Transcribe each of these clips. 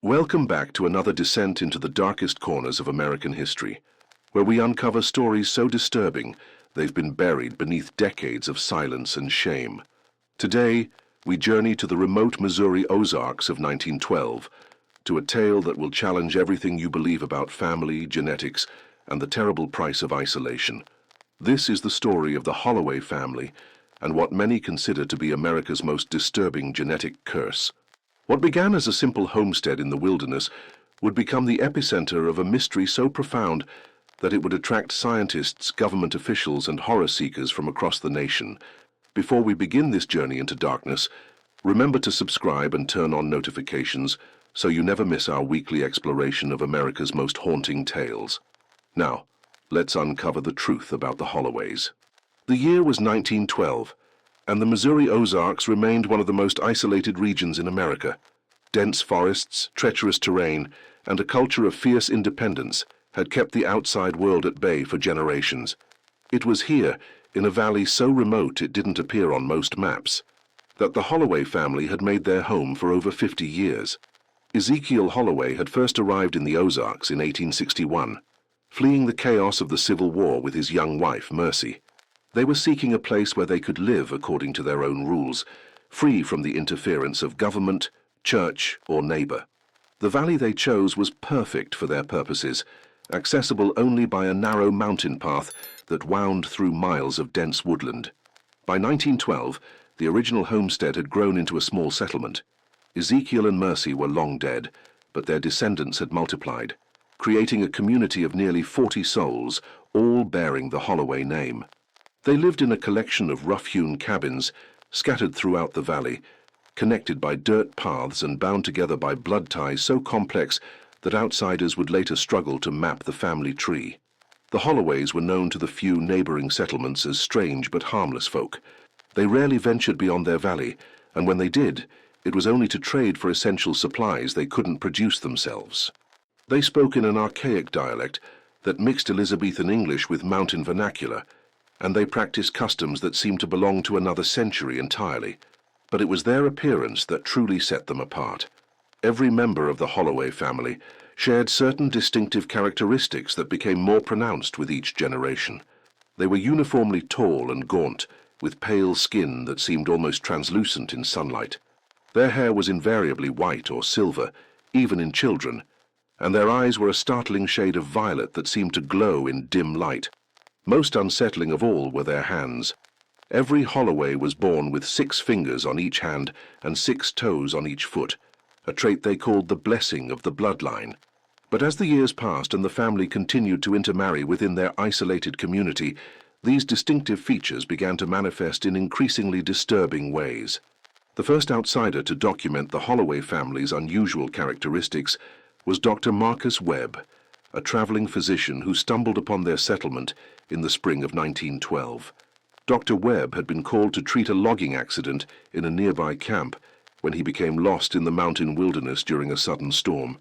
Welcome back to another descent into the darkest corners of American history, where we uncover stories so disturbing they've been buried beneath decades of silence and shame. Today, we journey to the remote Missouri Ozarks of 1912, to a tale that will challenge everything you believe about family, genetics, and the terrible price of isolation. This is the story of the Holloway family and what many consider to be America's most disturbing genetic curse. What began as a simple homestead in the wilderness would become the epicenter of a mystery so profound that it would attract scientists, government officials, and horror seekers from across the nation. Before we begin this journey into darkness, remember to subscribe and turn on notifications so you never miss our weekly exploration of America's most haunting tales. Now, let's uncover the truth about the Holloways. The year was 1912, and the Missouri Ozarks remained one of the most isolated regions in America. Dense forests, treacherous terrain, and a culture of fierce independence had kept the outside world at bay for generations. It was here, in a valley so remote it didn't appear on most maps, that the Holloway family had made their home for over 50 years. Ezekiel Holloway had first arrived in the Ozarks in 1861, fleeing the chaos of the Civil War with his young wife, Mercy. They were seeking a place where they could live according to their own rules, free from the interference of government, church, or neighbor. The valley they chose was perfect for their purposes, accessible only by a narrow mountain path that wound through miles of dense woodland. By 1912, the original homestead had grown into a small settlement. Ezekiel and Mercy were long dead, but their descendants had multiplied, creating a community of nearly 40 souls, all bearing the Holloway name. They lived in a collection of rough-hewn cabins scattered throughout the valley, connected by dirt paths and bound together by blood ties so complex that outsiders would later struggle to map the family tree. The Holloways were known to the few neighboring settlements as strange but harmless folk. They rarely ventured beyond their valley, and when they did, it was only to trade for essential supplies they couldn't produce themselves. They spoke in an archaic dialect that mixed Elizabethan English with mountain vernacular, and they practiced customs that seemed to belong to another century entirely. But it was their appearance that truly set them apart. Every member of the Holloway family shared certain distinctive characteristics that became more pronounced with each generation. They were uniformly tall and gaunt, with pale skin that seemed almost translucent in sunlight. Their hair was invariably white or silver, even in children, and their eyes were a startling shade of violet that seemed to glow in dim light. Most unsettling of all were their hands. Every Holloway was born with 6 fingers on each hand and 6 toes on each foot, a trait they called the blessing of the bloodline. But as the years passed and the family continued to intermarry within their isolated community, these distinctive features began to manifest in increasingly disturbing ways. The first outsider to document the Holloway family's unusual characteristics was Dr. Marcus Webb, a traveling physician who stumbled upon their settlement in the spring of 1912. Dr. Webb had been called to treat a logging accident in a nearby camp when he became lost in the mountain wilderness during a sudden storm.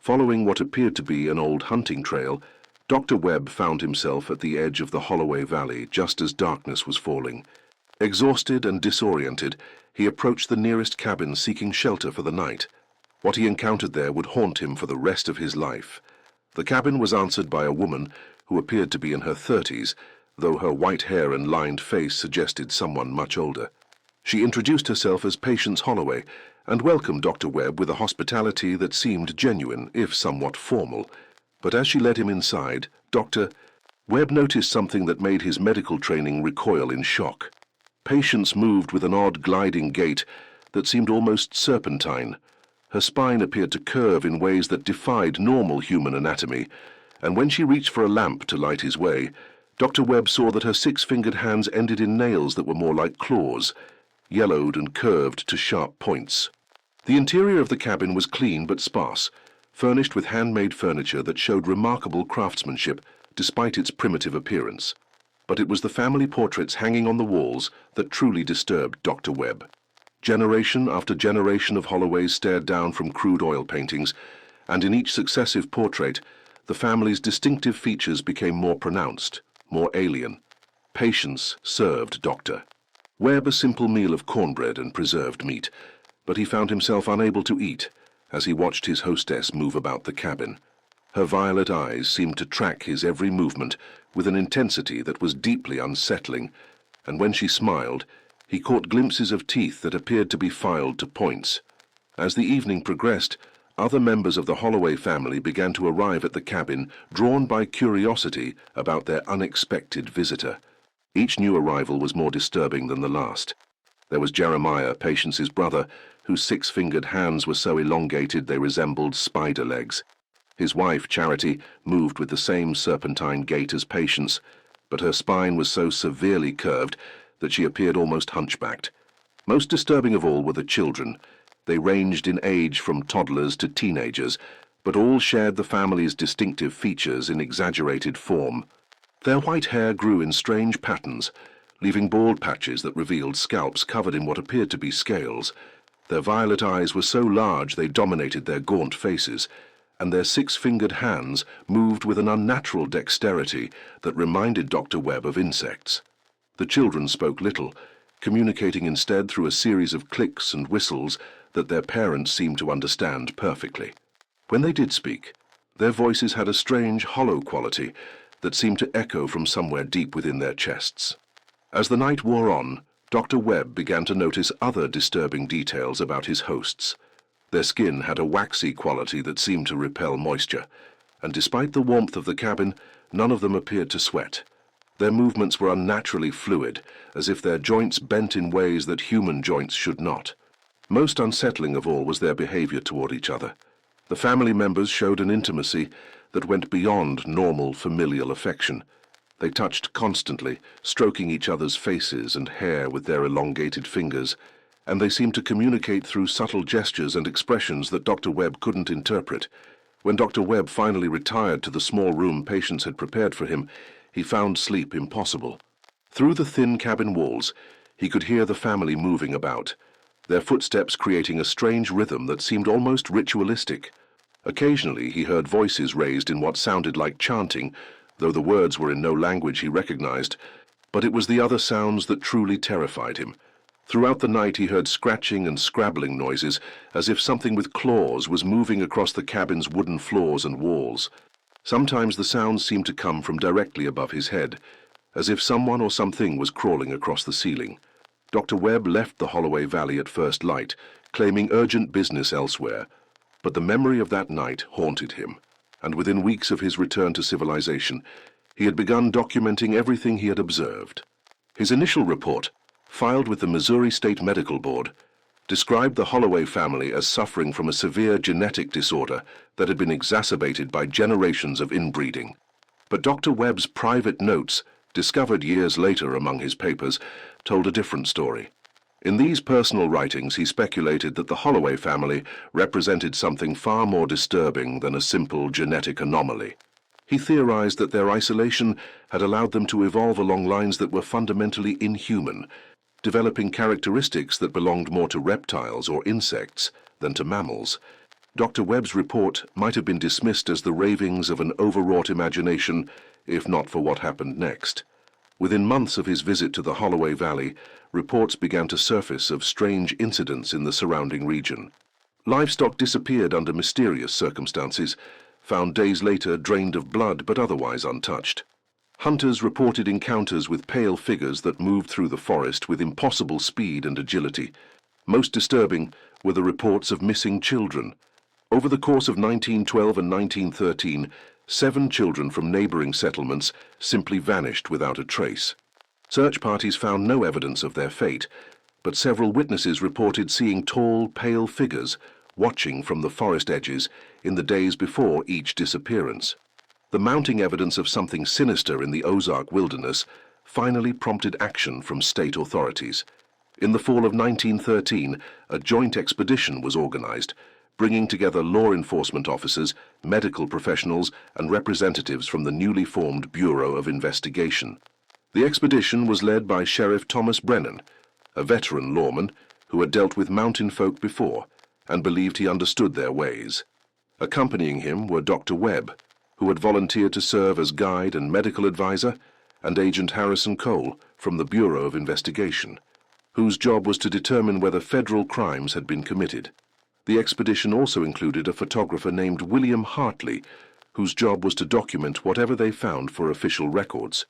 Following what appeared to be an old hunting trail, Dr. Webb found himself at the edge of the Holloway Valley just as darkness was falling. Exhausted and disoriented, he approached the nearest cabin seeking shelter for the night. What he encountered there would haunt him for the rest of his life. The cabin was answered by a woman who appeared to be in her 30s, though her white hair and lined face suggested someone much older. She introduced herself as Patience Holloway and welcomed Dr. Webb with a hospitality that seemed genuine, if somewhat formal. But as she led him inside, Dr. Webb noticed something that made his medical training recoil in shock. Patience moved with an odd gliding gait that seemed almost serpentine. Her spine appeared to curve in ways that defied normal human anatomy, and when she reached for a lamp to light his way, Dr. Webb saw that her 6-fingered hands ended in nails that were more like claws, yellowed and curved to sharp points. The interior of the cabin was clean but sparse, furnished with handmade furniture that showed remarkable craftsmanship despite its primitive appearance. But it was the family portraits hanging on the walls that truly disturbed Dr. Webb. Generation after generation of Holloways stared down from crude oil paintings, and in each successive portrait, the family's distinctive features became more pronounced, more alien. Patience served Dr. Webb a simple meal of cornbread and preserved meat, but he found himself unable to eat, as he watched his hostess move about the cabin. Her violet eyes seemed to track his every movement with an intensity that was deeply unsettling, and when she smiled, he caught glimpses of teeth that appeared to be filed to points. As the evening progressed, other members of the Holloway family began to arrive at the cabin, drawn by curiosity about their unexpected visitor. Each new arrival was more disturbing than the last. There was Jeremiah, Patience's brother, whose six-fingered hands were so elongated they resembled spider legs. His wife, Charity, moved with the same serpentine gait as Patience, but her spine was so severely curved that she appeared almost hunchbacked. Most disturbing of all were the children. They ranged in age from toddlers to teenagers, but all shared the family's distinctive features in exaggerated form. Their white hair grew in strange patterns, leaving bald patches that revealed scalps covered in what appeared to be scales. Their violet eyes were so large they dominated their gaunt faces, and their six-fingered hands moved with an unnatural dexterity that reminded Dr. Webb of insects. The children spoke little, communicating instead through a series of clicks and whistles that their parents seemed to understand perfectly. When they did speak, their voices had a strange, hollow quality that seemed to echo from somewhere deep within their chests. As the night wore on, Dr. Webb began to notice other disturbing details about his hosts. Their skin had a waxy quality that seemed to repel moisture, and despite the warmth of the cabin, none of them appeared to sweat. Their movements were unnaturally fluid, as if their joints bent in ways that human joints should not. Most unsettling of all was their behavior toward each other. The family members showed an intimacy that went beyond normal familial affection. They touched constantly, stroking each other's faces and hair with their elongated fingers, and they seemed to communicate through subtle gestures and expressions that Dr. Webb couldn't interpret. When Dr. Webb finally retired to the small room Patience had prepared for him, he found sleep impossible. Through the thin cabin walls, he could hear the family moving about, their footsteps creating a strange rhythm that seemed almost ritualistic. Occasionally he heard voices raised in what sounded like chanting, though the words were in no language he recognized, but it was the other sounds that truly terrified him. Throughout the night he heard scratching and scrabbling noises, as if something with claws was moving across the cabin's wooden floors and walls. Sometimes the sounds seemed to come from directly above his head, as if someone or something was crawling across the ceiling. Dr. Webb left the Holloway Valley at first light, claiming urgent business elsewhere, but the memory of that night haunted him, and within weeks of his return to civilization, he had begun documenting everything he had observed. His initial report, filed with the Missouri State Medical Board, described the Holloway family as suffering from a severe genetic disorder that had been exacerbated by generations of inbreeding. But Dr. Webb's private notes, discovered years later among his papers, told a different story. In these personal writings he speculated that the Holloway family represented something far more disturbing than a simple genetic anomaly. He theorized that their isolation had allowed them to evolve along lines that were fundamentally inhuman, developing characteristics that belonged more to reptiles or insects than to mammals. Dr. Webb's report might have been dismissed as the ravings of an overwrought imagination, if not for what happened next. Within months of his visit to the Holloway Valley, reports began to surface of strange incidents in the surrounding region. Livestock disappeared under mysterious circumstances, found days later drained of blood but otherwise untouched. Hunters reported encounters with pale figures that moved through the forest with impossible speed and agility. Most disturbing were the reports of missing children. Over the course of 1912 and 1913, 7 children from neighboring settlements simply vanished without a trace. Search parties found no evidence of their fate, but several witnesses reported seeing tall, pale figures watching from the forest edges in the days before each disappearance. The mounting evidence of something sinister in the Ozark wilderness finally prompted action from state authorities. In the fall of 1913, a joint expedition was organized, bringing together law enforcement officers, medical professionals, and representatives from the newly formed Bureau of Investigation. The expedition was led by Sheriff Thomas Brennan, a veteran lawman who had dealt with mountain folk before and believed he understood their ways. Accompanying him were Dr. Webb, who had volunteered to serve as guide and medical advisor, and Agent Harrison Cole from the Bureau of Investigation, whose job was to determine whether federal crimes had been committed. The expedition also included a photographer named William Hartley, whose job was to document whatever they found for official records.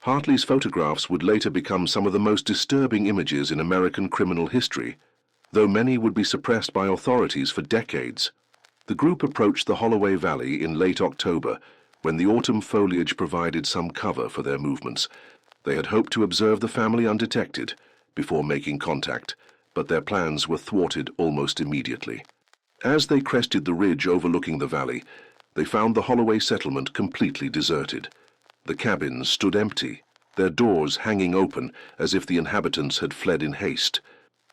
Hartley's photographs would later become some of the most disturbing images in American criminal history, though many would be suppressed by authorities for decades. The group approached the Holloway Valley in late October, when the autumn foliage provided some cover for their movements. They had hoped to observe the family undetected before making contact, but their plans were thwarted almost immediately. As they crested the ridge overlooking the valley, they found the Holloway settlement completely deserted. The cabins stood empty, their doors hanging open as if the inhabitants had fled in haste.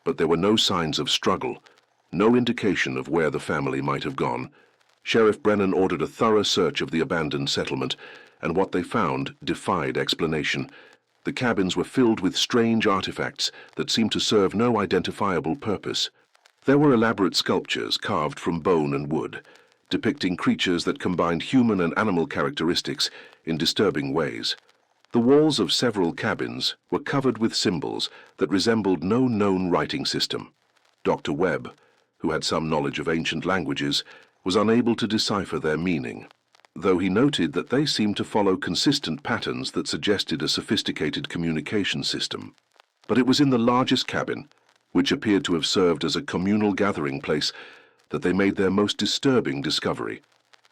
But there were no signs of struggle, no indication of where the family might have gone. Sheriff Brennan ordered a thorough search of the abandoned settlement, and what they found defied explanation. The cabins were filled with strange artifacts that seemed to serve no identifiable purpose. There were elaborate sculptures carved from bone and wood, depicting creatures that combined human and animal characteristics in disturbing ways. The walls of several cabins were covered with symbols that resembled no known writing system. Dr. Webb, who had some knowledge of ancient languages, was unable to decipher their meaning, though he noted that they seemed to follow consistent patterns that suggested a sophisticated communication system. But it was in the largest cabin, which appeared to have served as a communal gathering place, that they made their most disturbing discovery.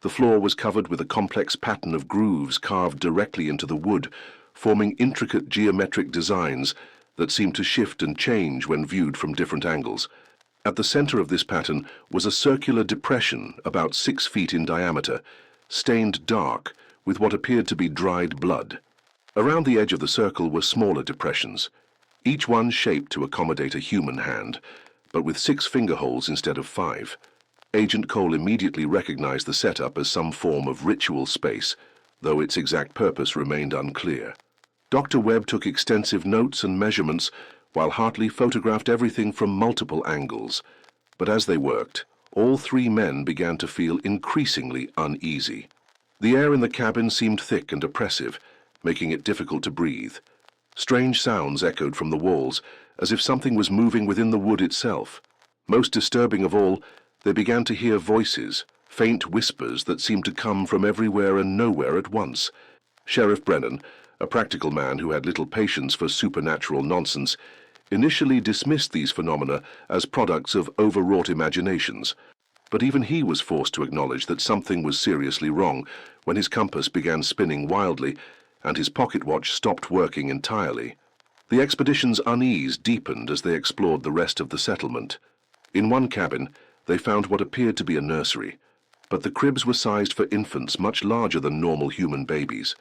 The floor was covered with a complex pattern of grooves carved directly into the wood, forming intricate geometric designs that seemed to shift and change when viewed from different angles. At the center of this pattern was a circular depression about 6 feet in diameter, stained dark with what appeared to be dried blood. Around the edge of the circle were smaller depressions, each one shaped to accommodate a human hand, but with 6 finger holes instead of 5. Agent Cole immediately recognized the setup as some form of ritual space, though its exact purpose remained unclear. Dr. Webb took extensive notes and measurements, while Hartley photographed everything from multiple angles. But as they worked, all 3 men began to feel increasingly uneasy. The air in the cabin seemed thick and oppressive, making it difficult to breathe. Strange sounds echoed from the walls, as if something was moving within the wood itself. Most disturbing of all, they began to hear voices, faint whispers that seemed to come from everywhere and nowhere at once. Sheriff Brennan, a practical man who had little patience for supernatural nonsense, initially dismissed these phenomena as products of overwrought imaginations, but even he was forced to acknowledge that something was seriously wrong when his compass began spinning wildly and his pocket watch stopped working entirely. The expedition's unease deepened as they explored the rest of the settlement. In one cabin, they found what appeared to be a nursery, but the cribs were sized for infants much larger than normal human babies.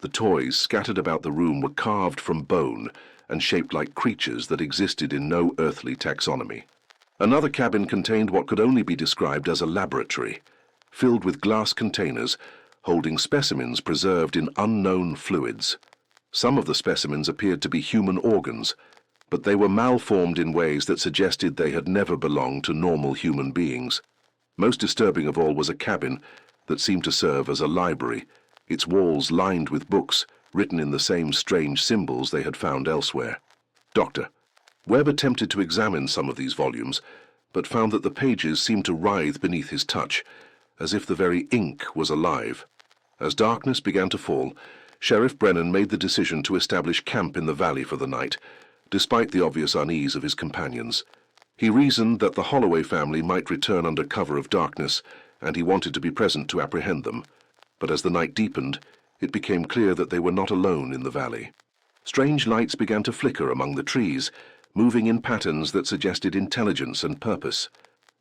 The toys scattered about the room were carved from bone and shaped like creatures that existed in no earthly taxonomy. Another cabin contained what could only be described as a laboratory, filled with glass containers holding specimens preserved in unknown fluids. Some of the specimens appeared to be human organs, but they were malformed in ways that suggested they had never belonged to normal human beings. Most disturbing of all was a cabin that seemed to serve as a library, its walls lined with books written in the same strange symbols they had found elsewhere. Dr. Webb attempted to examine some of these volumes, but found that the pages seemed to writhe beneath his touch, as if the very ink was alive. As darkness began to fall, Sheriff Brennan made the decision to establish camp in the valley for the night, despite the obvious unease of his companions. He reasoned that the Holloway family might return under cover of darkness, and he wanted to be present to apprehend them. But as the night deepened, it became clear that they were not alone in the valley. Strange lights began to flicker among the trees, moving in patterns that suggested intelligence and purpose.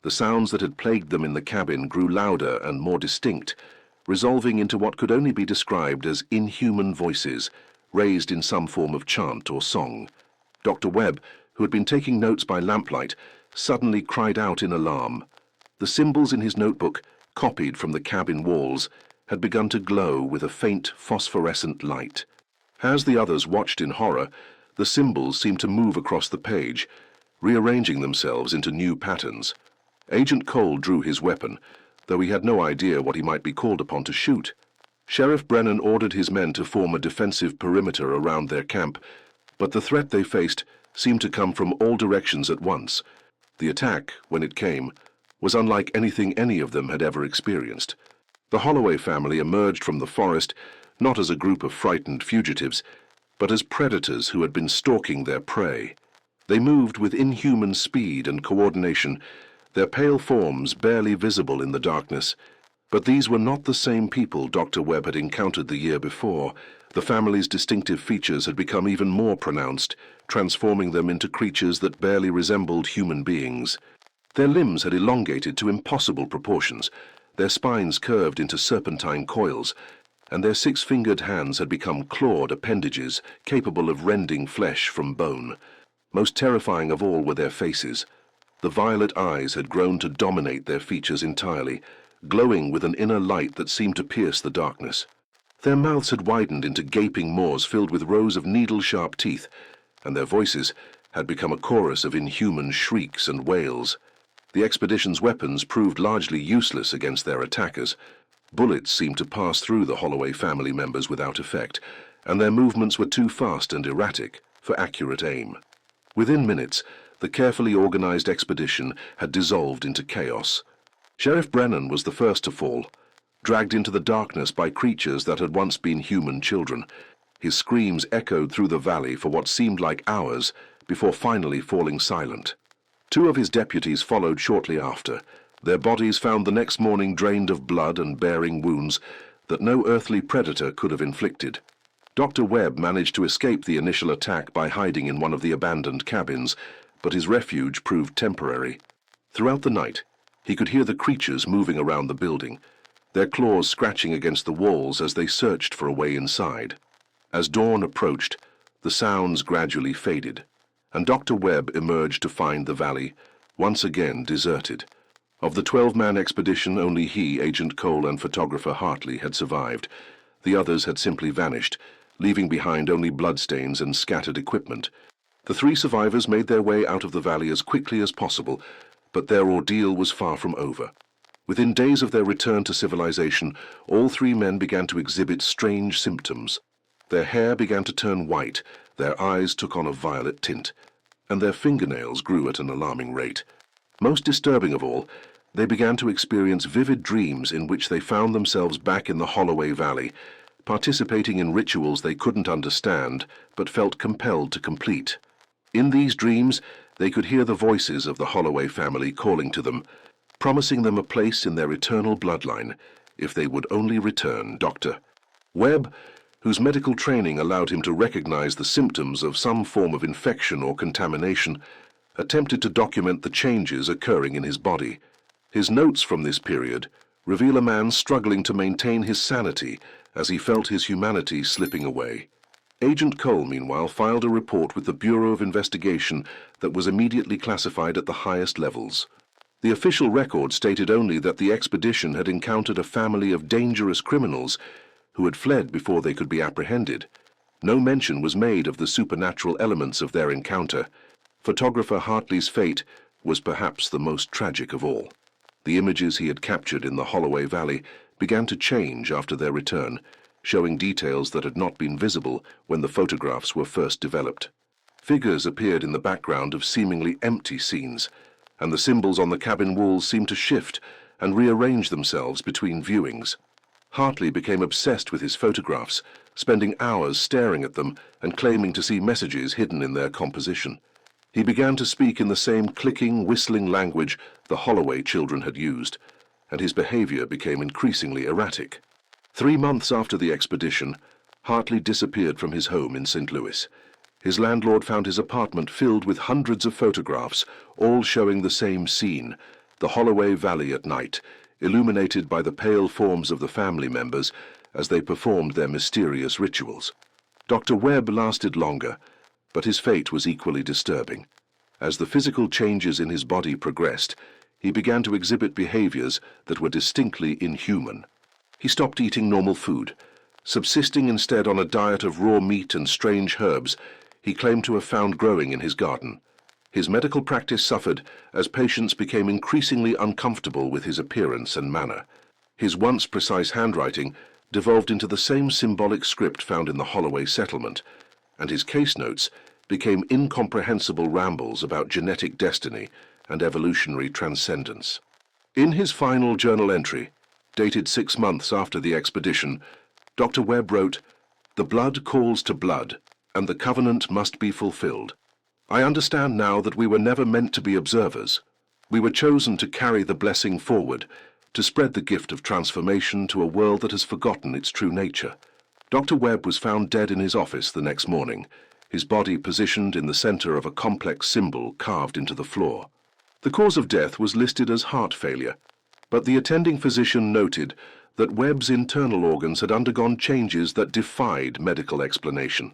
The sounds that had plagued them in the cabin grew louder and more distinct, resolving into what could only be described as inhuman voices, raised in some form of chant or song. Dr. Webb, who had been taking notes by lamplight, suddenly cried out in alarm. The symbols in his notebook, copied from the cabin walls, had begun to glow with a faint phosphorescent light. As the others watched in horror, the symbols seemed to move across the page, rearranging themselves into new patterns. Agent Cole drew his weapon, though he had no idea what he might be called upon to shoot. Sheriff Brennan ordered his men to form a defensive perimeter around their camp, but the threat they faced seemed to come from all directions at once. The attack, when it came, was unlike anything any of them had ever experienced. The Holloway family emerged from the forest not as a group of frightened fugitives, but as predators who had been stalking their prey. They moved with inhuman speed and coordination, their pale forms barely visible in the darkness. But these were not the same people Dr. Webb had encountered the year before. The family's distinctive features had become even more pronounced, transforming them into creatures that barely resembled human beings. Their limbs had elongated to impossible proportions, their spines curved into serpentine coils, and their six-fingered hands had become clawed appendages capable of rending flesh from bone. Most terrifying of all were their faces. The violet eyes had grown to dominate their features entirely, glowing with an inner light that seemed to pierce the darkness. Their mouths had widened into gaping maws filled with rows of needle-sharp teeth, and their voices had become a chorus of inhuman shrieks and wails. The expedition's weapons proved largely useless against their attackers. Bullets seemed to pass through the Holloway family members without effect, and their movements were too fast and erratic for accurate aim. Within minutes, the carefully organized expedition had dissolved into chaos. Sheriff Brennan was the first to fall, dragged into the darkness by creatures that had once been human children. His screams echoed through the valley for what seemed like hours before finally falling silent. Two of his deputies followed shortly after, their bodies found the next morning drained of blood and bearing wounds that no earthly predator could have inflicted. Dr. Webb managed to escape the initial attack by hiding in one of the abandoned cabins, but his refuge proved temporary. Throughout the night, he could hear the creatures moving around the building, their claws scratching against the walls as they searched for a way inside. As dawn approached, the sounds gradually faded, and Dr. Webb emerged to find the valley once again deserted. Of the 12-man expedition, only he, Agent Cole, and photographer Hartley had survived. The others had simply vanished, leaving behind only bloodstains and scattered equipment. The three survivors made their way out of the valley as quickly as possible, but their ordeal was far from over. Within days of their return to civilization, all three men began to exhibit strange symptoms. Their hair began to turn white, their eyes took on a violet tint, and their fingernails grew at an alarming rate. Most disturbing of all, they began to experience vivid dreams in which they found themselves back in the Holloway Valley, participating in rituals they couldn't understand but felt compelled to complete. In these dreams, they could hear the voices of the Holloway family calling to them, promising them a place in their eternal bloodline if they would only return. Dr. Webb, whose medical training allowed him to recognize the symptoms of some form of infection or contamination, attempted to document the changes occurring in his body. His notes from this period reveal a man struggling to maintain his sanity as he felt his humanity slipping away. Agent Cole, meanwhile, filed a report with the Bureau of Investigation that was immediately classified at the highest levels. The official record stated only that the expedition had encountered a family of dangerous criminals who had fled before they could be apprehended. No mention was made of the supernatural elements of their encounter. Photographer Hartley's fate was perhaps the most tragic of all. The images he had captured in the Holloway Valley began to change after their return, showing details that had not been visible when the photographs were first developed. Figures appeared in the background of seemingly empty scenes, and the symbols on the cabin walls seemed to shift and rearrange themselves between viewings. Hartley became obsessed with his photographs, spending hours staring at them and claiming to see messages hidden in their composition. He began to speak in the same clicking, whistling language the Holloway children had used, and his behavior became increasingly erratic. 3 months after the expedition, Hartley disappeared from his home in St. Louis. His landlord found his apartment filled with hundreds of photographs, all showing the same scene, the Holloway Valley at night, illuminated by the pale forms of the family members as they performed their mysterious rituals. Dr. Webb lasted longer, but his fate was equally disturbing. As the physical changes in his body progressed, he began to exhibit behaviors that were distinctly inhuman. He stopped eating normal food, subsisting instead on a diet of raw meat and strange herbs he claimed to have found growing in his garden. His medical practice suffered as patients became increasingly uncomfortable with his appearance and manner. His once precise handwriting devolved into the same symbolic script found in the Holloway settlement, and his case notes became incomprehensible rambles about genetic destiny and evolutionary transcendence. In his final journal entry, dated 6 months after the expedition, Dr. Webb wrote, "The blood calls to blood, and the covenant must be fulfilled. I understand now that we were never meant to be observers. We were chosen to carry the blessing forward, to spread the gift of transformation to a world that has forgotten its true nature." Dr. Webb was found dead in his office the next morning, his body positioned in the center of a complex symbol carved into the floor. The cause of death was listed as heart failure, but the attending physician noted that Webb's internal organs had undergone changes that defied medical explanation.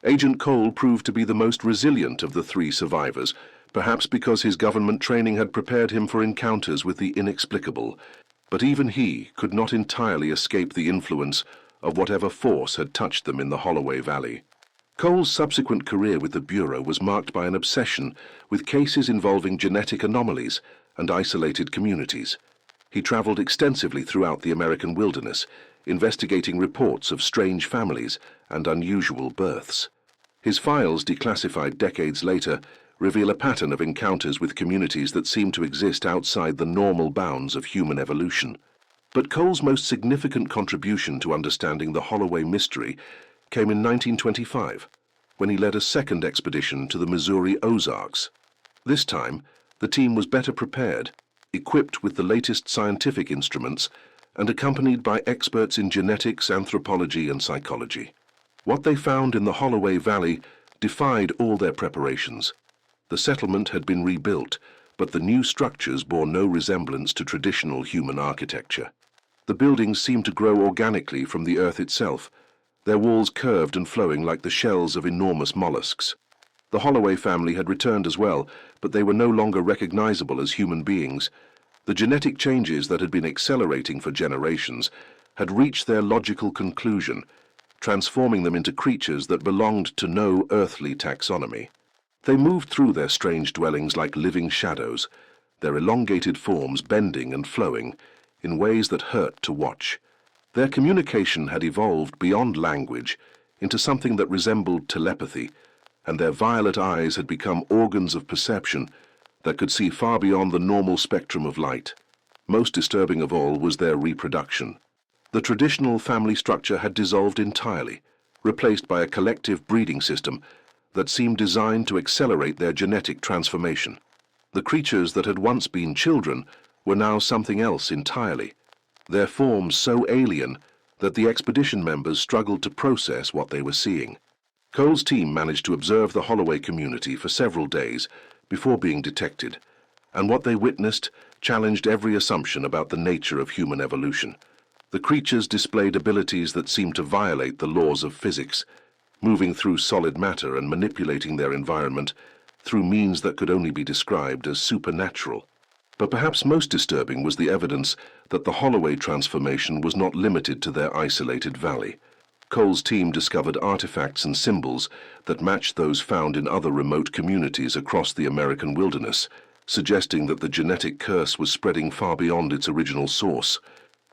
Agent Cole proved to be the most resilient of the 3 survivors, perhaps because his government training had prepared him for encounters with the inexplicable, but even he could not entirely escape the influence of whatever force had touched them in the Holloway Valley. Cole's subsequent career with the Bureau was marked by an obsession with cases involving genetic anomalies and isolated communities. He traveled extensively throughout the American wilderness, investigating reports of strange families and unusual births. His files, declassified decades later, reveal a pattern of encounters with communities that seem to exist outside the normal bounds of human evolution. But Cole's most significant contribution to understanding the Holloway mystery came in 1925, when he led a second expedition to the Missouri Ozarks. This time, the team was better prepared, equipped with the latest scientific instruments, and accompanied by experts in genetics, anthropology, and psychology. What they found in the Holloway Valley defied all their preparations. The settlement had been rebuilt, but the new structures bore no resemblance to traditional human architecture. The buildings seemed to grow organically from the earth itself, their walls curved and flowing like the shells of enormous mollusks. The Holloway family had returned as well, but they were no longer recognizable as human beings. The genetic changes that had been accelerating for generations had reached their logical conclusion, transforming them into creatures that belonged to no earthly taxonomy. They moved through their strange dwellings like living shadows, their elongated forms bending and flowing in ways that hurt to watch. Their communication had evolved beyond language into something that resembled telepathy, and their violet eyes had become organs of perception that could see far beyond the normal spectrum of light. Most disturbing of all was their reproduction. The traditional family structure had dissolved entirely, replaced by a collective breeding system that seemed designed to accelerate their genetic transformation. The creatures that had once been children were now something else entirely, their forms so alien that the expedition members struggled to process what they were seeing. Cole's team managed to observe the Holloway community for several days before being detected, and what they witnessed challenged every assumption about the nature of human evolution. The creatures displayed abilities that seemed to violate the laws of physics, moving through solid matter and manipulating their environment through means that could only be described as supernatural. But perhaps most disturbing was the evidence that the Holloway transformation was not limited to their isolated valley. Cole's team discovered artifacts and symbols that matched those found in other remote communities across the American wilderness, suggesting that the genetic curse was spreading far beyond its original source.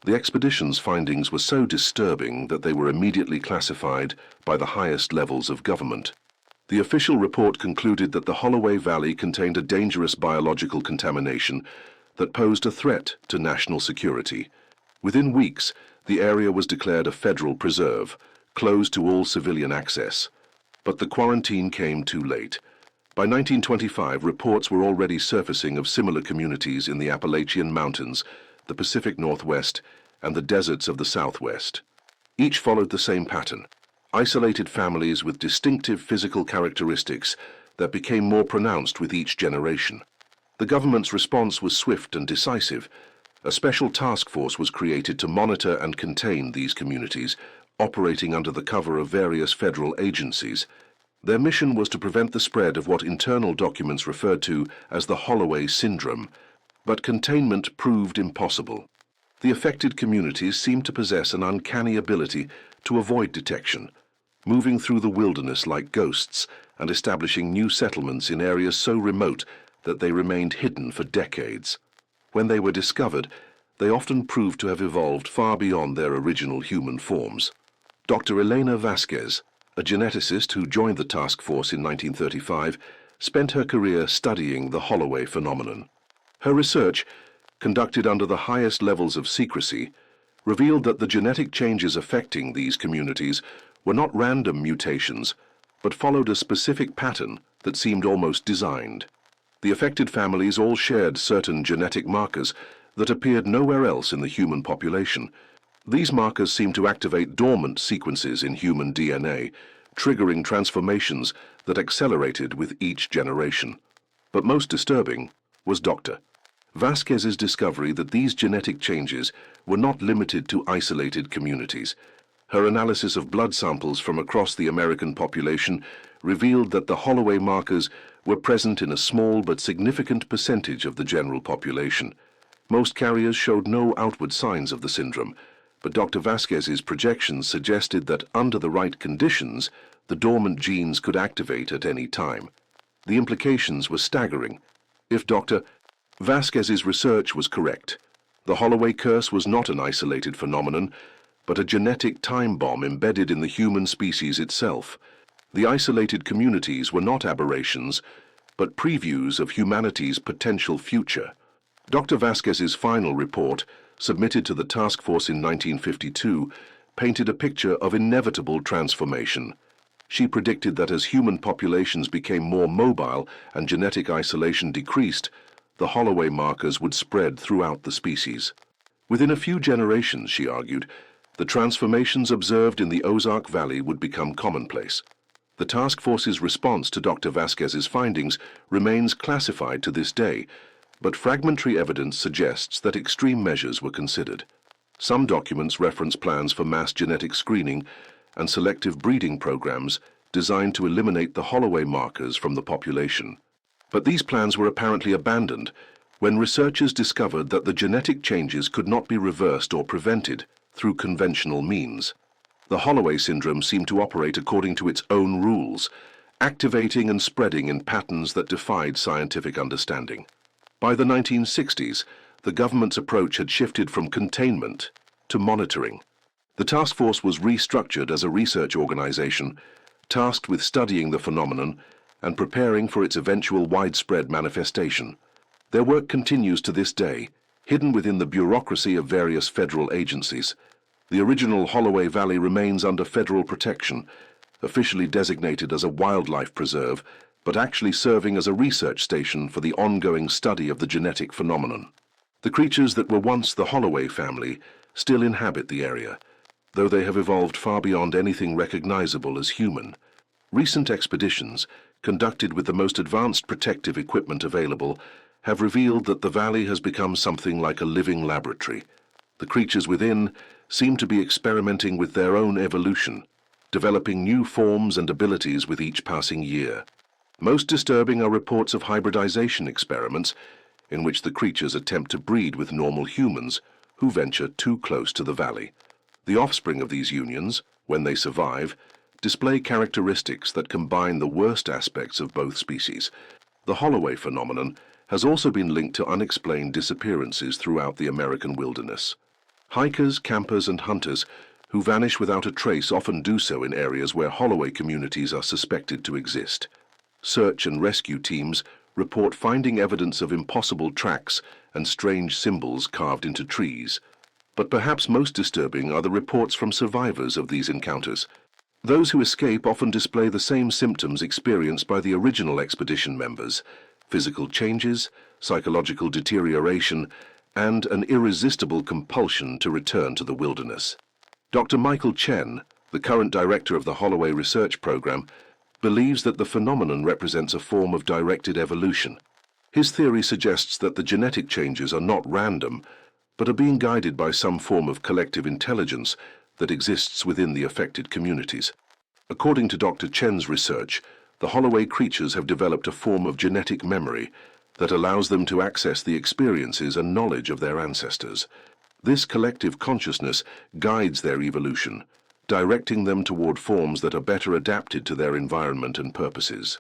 The expedition's findings were so disturbing that they were immediately classified by the highest levels of government. The official report concluded that the Holloway Valley contained a dangerous biological contamination that posed a threat to national security. Within weeks, the area was declared a federal preserve, closed to all civilian access. But the quarantine came too late. By 1925, reports were already surfacing of similar communities in the Appalachian Mountains, the Pacific Northwest, and the deserts of the Southwest. Each followed the same pattern: isolated families with distinctive physical characteristics that became more pronounced with each generation. The government's response was swift and decisive. A special task force was created to monitor and contain these communities, operating under the cover of various federal agencies. Their mission was to prevent the spread of what internal documents referred to as the Holloway syndrome, but containment proved impossible. The affected communities seemed to possess an uncanny ability to avoid detection, moving through the wilderness like ghosts and establishing new settlements in areas so remote that they remained hidden for decades. When they were discovered, they often proved to have evolved far beyond their original human forms. Dr. Elena Vasquez, a geneticist who joined the task force in 1935, spent her career studying the Holloway phenomenon. Her research conducted under the highest levels of secrecy, revealed that the genetic changes affecting these communities were not random mutations, but followed a specific pattern that seemed almost designed. The affected families all shared certain genetic markers that appeared nowhere else in the human population. These markers seemed to activate dormant sequences in human DNA, triggering transformations that accelerated with each generation. But most disturbing was Dr. Vasquez's discovery that these genetic changes were not limited to isolated communities. Her analysis of blood samples from across the American population revealed that the Holloway markers were present in a small but significant percentage of the general population. Most carriers showed no outward signs of the syndrome, but Dr. Vasquez's projections suggested that under the right conditions, the dormant genes could activate at any time. The implications were staggering. If Dr. Vasquez's research was correct, the Holloway curse was not an isolated phenomenon, but a genetic time bomb embedded in the human species itself. The isolated communities were not aberrations, but previews of humanity's potential future. Dr. Vasquez's final report, submitted to the task force in 1952, painted a picture of inevitable transformation. She predicted that as human populations became more mobile and genetic isolation decreased, the Holloway markers would spread throughout the species. Within a few generations, she argued, the transformations observed in the Ozark Valley would become commonplace. The task force's response to Dr. Vasquez's findings remains classified to this day, but fragmentary evidence suggests that extreme measures were considered. Some documents reference plans for mass genetic screening and selective breeding programs designed to eliminate the Holloway markers from the population. But these plans were apparently abandoned when researchers discovered that the genetic changes could not be reversed or prevented through conventional means. The Holloway syndrome seemed to operate according to its own rules, activating and spreading in patterns that defied scientific understanding. By the 1960s, the government's approach had shifted from containment to monitoring. The task force was restructured as a research organization, tasked with studying the phenomenon and preparing for its eventual widespread manifestation. Their work continues to this day, hidden within the bureaucracy of various federal agencies. The original Holloway Valley remains under federal protection, officially designated as a wildlife preserve, but actually serving as a research station for the ongoing study of the genetic phenomenon. The creatures that were once the Holloway family still inhabit the area, though they have evolved far beyond anything recognizable as human. Recent expeditions, conducted with the most advanced protective equipment available, have revealed that the valley has become something like a living laboratory. The creatures within seem to be experimenting with their own evolution, developing new forms and abilities with each passing year. Most disturbing are reports of hybridization experiments in which the creatures attempt to breed with normal humans who venture too close to the valley. The offspring of these unions, when they survive, display characteristics that combine the worst aspects of both species. The Holloway phenomenon has also been linked to unexplained disappearances throughout the American wilderness. Hikers, campers, and hunters who vanish without a trace often do so in areas where Holloway communities are suspected to exist. Search and rescue teams report finding evidence of impossible tracks and strange symbols carved into trees. But perhaps most disturbing are the reports from survivors of these encounters. Those who escape often display the same symptoms experienced by the original expedition members: physical changes, psychological deterioration, and an irresistible compulsion to return to the wilderness. Dr. Michael Chen, the current director of the Holloway Research Program, believes that the phenomenon represents a form of directed evolution. His theory suggests that the genetic changes are not random, but are being guided by some form of collective intelligence that exists within the affected communities. According to Dr. Chen's research, the Holloway creatures have developed a form of genetic memory that allows them to access the experiences and knowledge of their ancestors. This collective consciousness guides their evolution, directing them toward forms that are better adapted to their environment and purposes.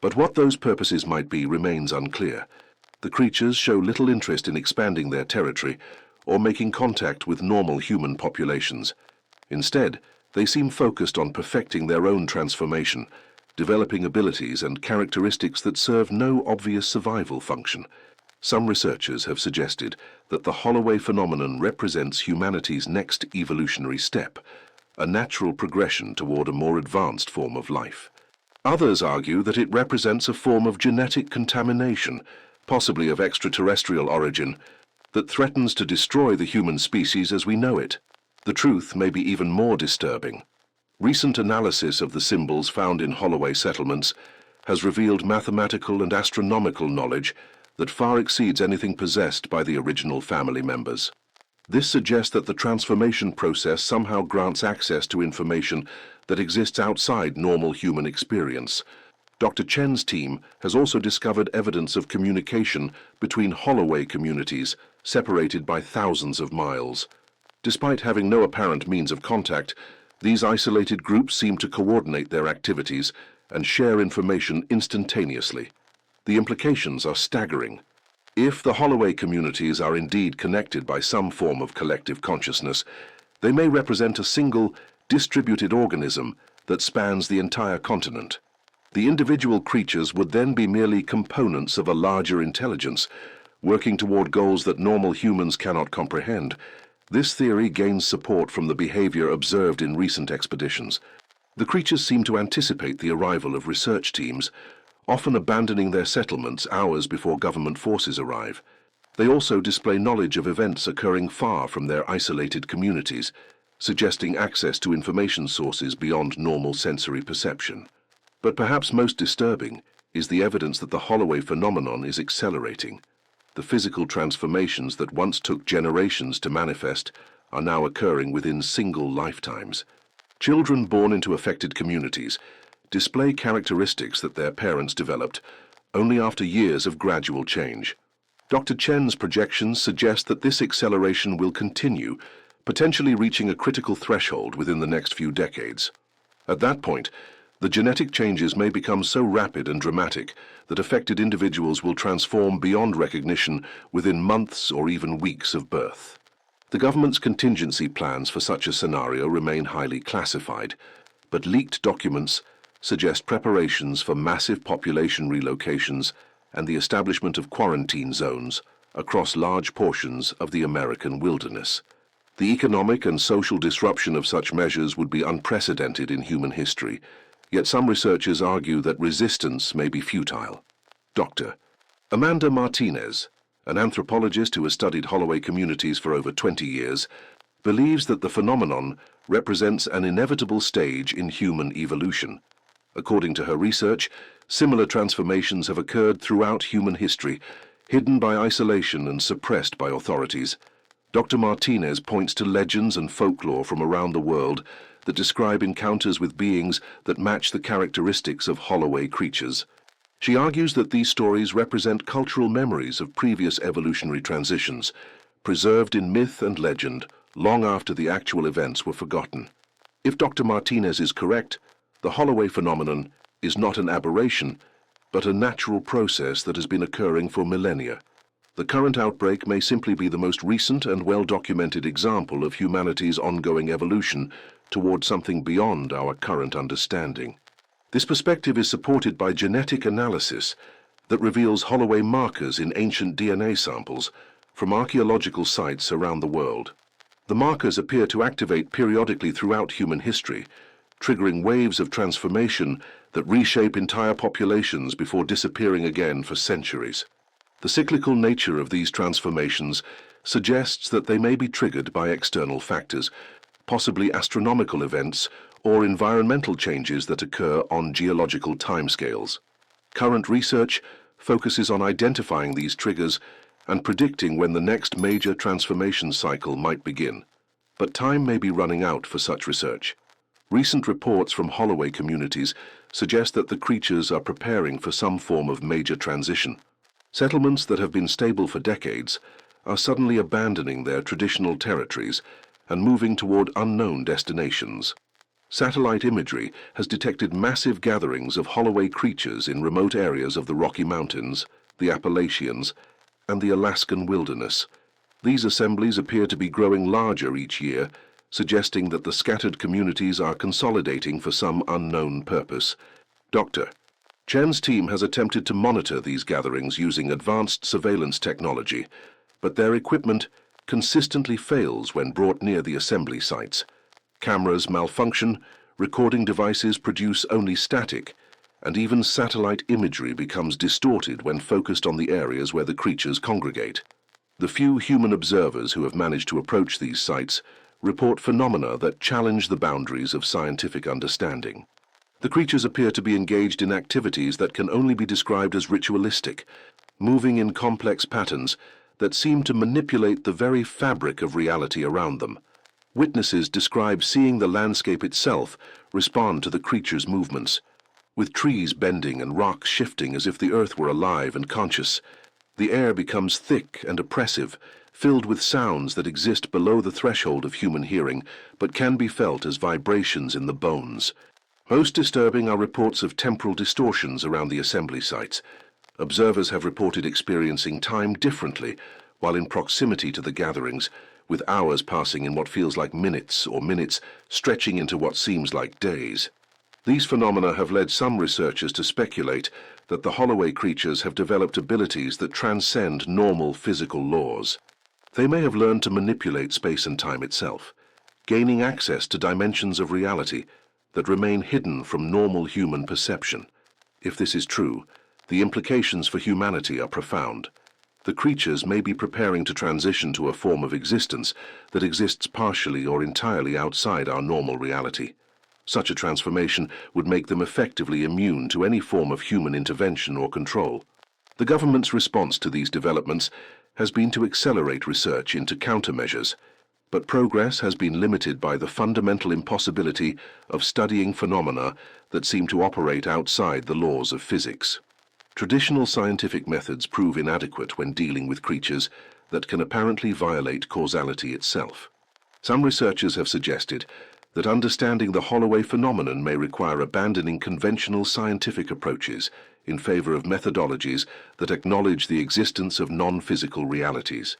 But what those purposes might be remains unclear. The creatures show little interest in expanding their territory or making contact with normal human populations. Instead, they seem focused on perfecting their own transformation, developing abilities and characteristics that serve no obvious survival function. Some researchers have suggested that the Holloway phenomenon represents humanity's next evolutionary step, a natural progression toward a more advanced form of life. Others argue that it represents a form of genetic contamination, possibly of extraterrestrial origin, that threatens to destroy the human species as we know it. The truth may be even more disturbing. Recent analysis of the symbols found in Holloway settlements has revealed mathematical and astronomical knowledge that far exceeds anything possessed by the original family members. This suggests that the transformation process somehow grants access to information that exists outside normal human experience. Dr. Chen's team has also discovered evidence of communication between Holloway communities separated by thousands of miles. Despite having no apparent means of contact, these isolated groups seem to coordinate their activities and share information instantaneously. The implications are staggering. If the Holloway communities are indeed connected by some form of collective consciousness, they may represent a single, distributed organism that spans the entire continent. The individual creatures would then be merely components of a larger intelligence, working toward goals that normal humans cannot comprehend. This theory gains support from the behavior observed in recent expeditions. The creatures seem to anticipate the arrival of research teams, often abandoning their settlements hours before government forces arrive. They also display knowledge of events occurring far from their isolated communities, suggesting access to information sources beyond normal sensory perception. But perhaps most disturbing is the evidence that the Holloway phenomenon is accelerating. The physical transformations that once took generations to manifest are now occurring within single lifetimes. Children born into affected communities display characteristics that their parents developed only after years of gradual change. Dr. Chen's projections suggest that this acceleration will continue, potentially reaching a critical threshold within the next few decades. At that point, the genetic changes may become so rapid and dramatic that affected individuals will transform beyond recognition within months or even weeks of birth. The government's contingency plans for such a scenario remain highly classified, but leaked documents suggest preparations for massive population relocations and the establishment of quarantine zones across large portions of the American wilderness. The economic and social disruption of such measures would be unprecedented in human history, yet some researchers argue that resistance may be futile. Dr. Amanda Martinez, an anthropologist who has studied Holloway communities for over 20 years, believes that the phenomenon represents an inevitable stage in human evolution. According to her research, similar transformations have occurred throughout human history, hidden by isolation and suppressed by authorities. Dr. Martinez points to legends and folklore from around the world that describe encounters with beings that match the characteristics of Holloway creatures. She argues that these stories represent cultural memories of previous evolutionary transitions, preserved in myth and legend long after the actual events were forgotten. If Dr. Martinez is correct, the Holloway phenomenon is not an aberration, but a natural process that has been occurring for millennia. The current outbreak may simply be the most recent and well-documented example of humanity's ongoing evolution toward something beyond our current understanding. This perspective is supported by genetic analysis that reveals Holloway markers in ancient DNA samples from archaeological sites around the world. The markers appear to activate periodically throughout human history, triggering waves of transformation that reshape entire populations before disappearing again for centuries. The cyclical nature of these transformations suggests that they may be triggered by external factors, possibly astronomical events or environmental changes that occur on geological timescales. Current research focuses on identifying these triggers and predicting when the next major transformation cycle might begin. But time may be running out for such research. Recent reports from Holloway communities suggest that the creatures are preparing for some form of major transition. Settlements that have been stable for decades are suddenly abandoning their traditional territories and moving toward unknown destinations. Satellite imagery has detected massive gatherings of Holloway creatures in remote areas of the Rocky Mountains, the Appalachians, and the Alaskan wilderness. These assemblies appear to be growing larger each year, suggesting that the scattered communities are consolidating for some unknown purpose. Dr. Chen's team has attempted to monitor these gatherings using advanced surveillance technology, but their equipment consistently fails when brought near the assembly sites. Cameras malfunction, recording devices produce only static, and even satellite imagery becomes distorted when focused on the areas where the creatures congregate. The few human observers who have managed to approach these sites report phenomena that challenge the boundaries of scientific understanding. The creatures appear to be engaged in activities that can only be described as ritualistic, moving in complex patterns that seem to manipulate the very fabric of reality around them. Witnesses describe seeing the landscape itself respond to the creatures' movements, with trees bending and rocks shifting as if the earth were alive and conscious. The air becomes thick and oppressive, filled with sounds that exist below the threshold of human hearing, but can be felt as vibrations in the bones. Most disturbing are reports of temporal distortions around the assembly sites. Observers have reported experiencing time differently while in proximity to the gatherings, with hours passing in what feels like minutes or minutes stretching into what seems like days. These phenomena have led some researchers to speculate that the Holloway creatures have developed abilities that transcend normal physical laws. They may have learned to manipulate space and time itself, gaining access to dimensions of reality that remain hidden from normal human perception. If this is true, the implications for humanity are profound. The creatures may be preparing to transition to a form of existence that exists partially or entirely outside our normal reality. Such a transformation would make them effectively immune to any form of human intervention or control. The government's response to these developments has been to accelerate research into countermeasures, but progress has been limited by the fundamental impossibility of studying phenomena that seem to operate outside the laws of physics. Traditional scientific methods prove inadequate when dealing with creatures that can apparently violate causality itself. Some researchers have suggested that understanding the Holloway phenomenon may require abandoning conventional scientific approaches in favor of methodologies that acknowledge the existence of non-physical realities.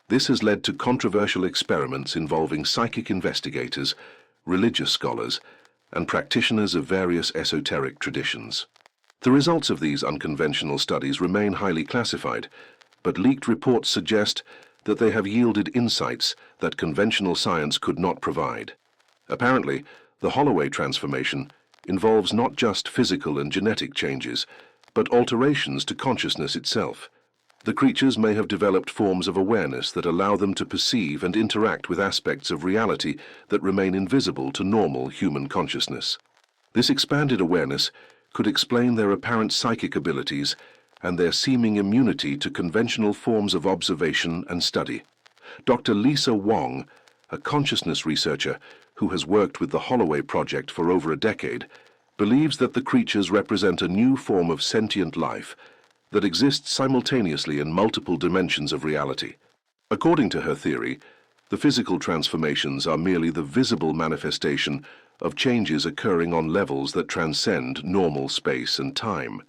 This has led to controversial experiments involving psychic investigators, religious scholars, and practitioners of various esoteric traditions. The results of these unconventional studies remain highly classified, but leaked reports suggest that they have yielded insights that conventional science could not provide. Apparently, the Holloway transformation involves not just physical and genetic changes, but alterations to consciousness itself. The creatures may have developed forms of awareness that allow them to perceive and interact with aspects of reality that remain invisible to normal human consciousness. This expanded awareness could explain their apparent psychic abilities and their seeming immunity to conventional forms of observation and study. Dr. Lisa Wong, a consciousness researcher who has worked with the Holloway project for over a decade, believes that the creatures represent a new form of sentient life that exists simultaneously in multiple dimensions of reality. According to her theory, the physical transformations are merely the visible manifestation of changes occurring on levels that transcend normal space and time.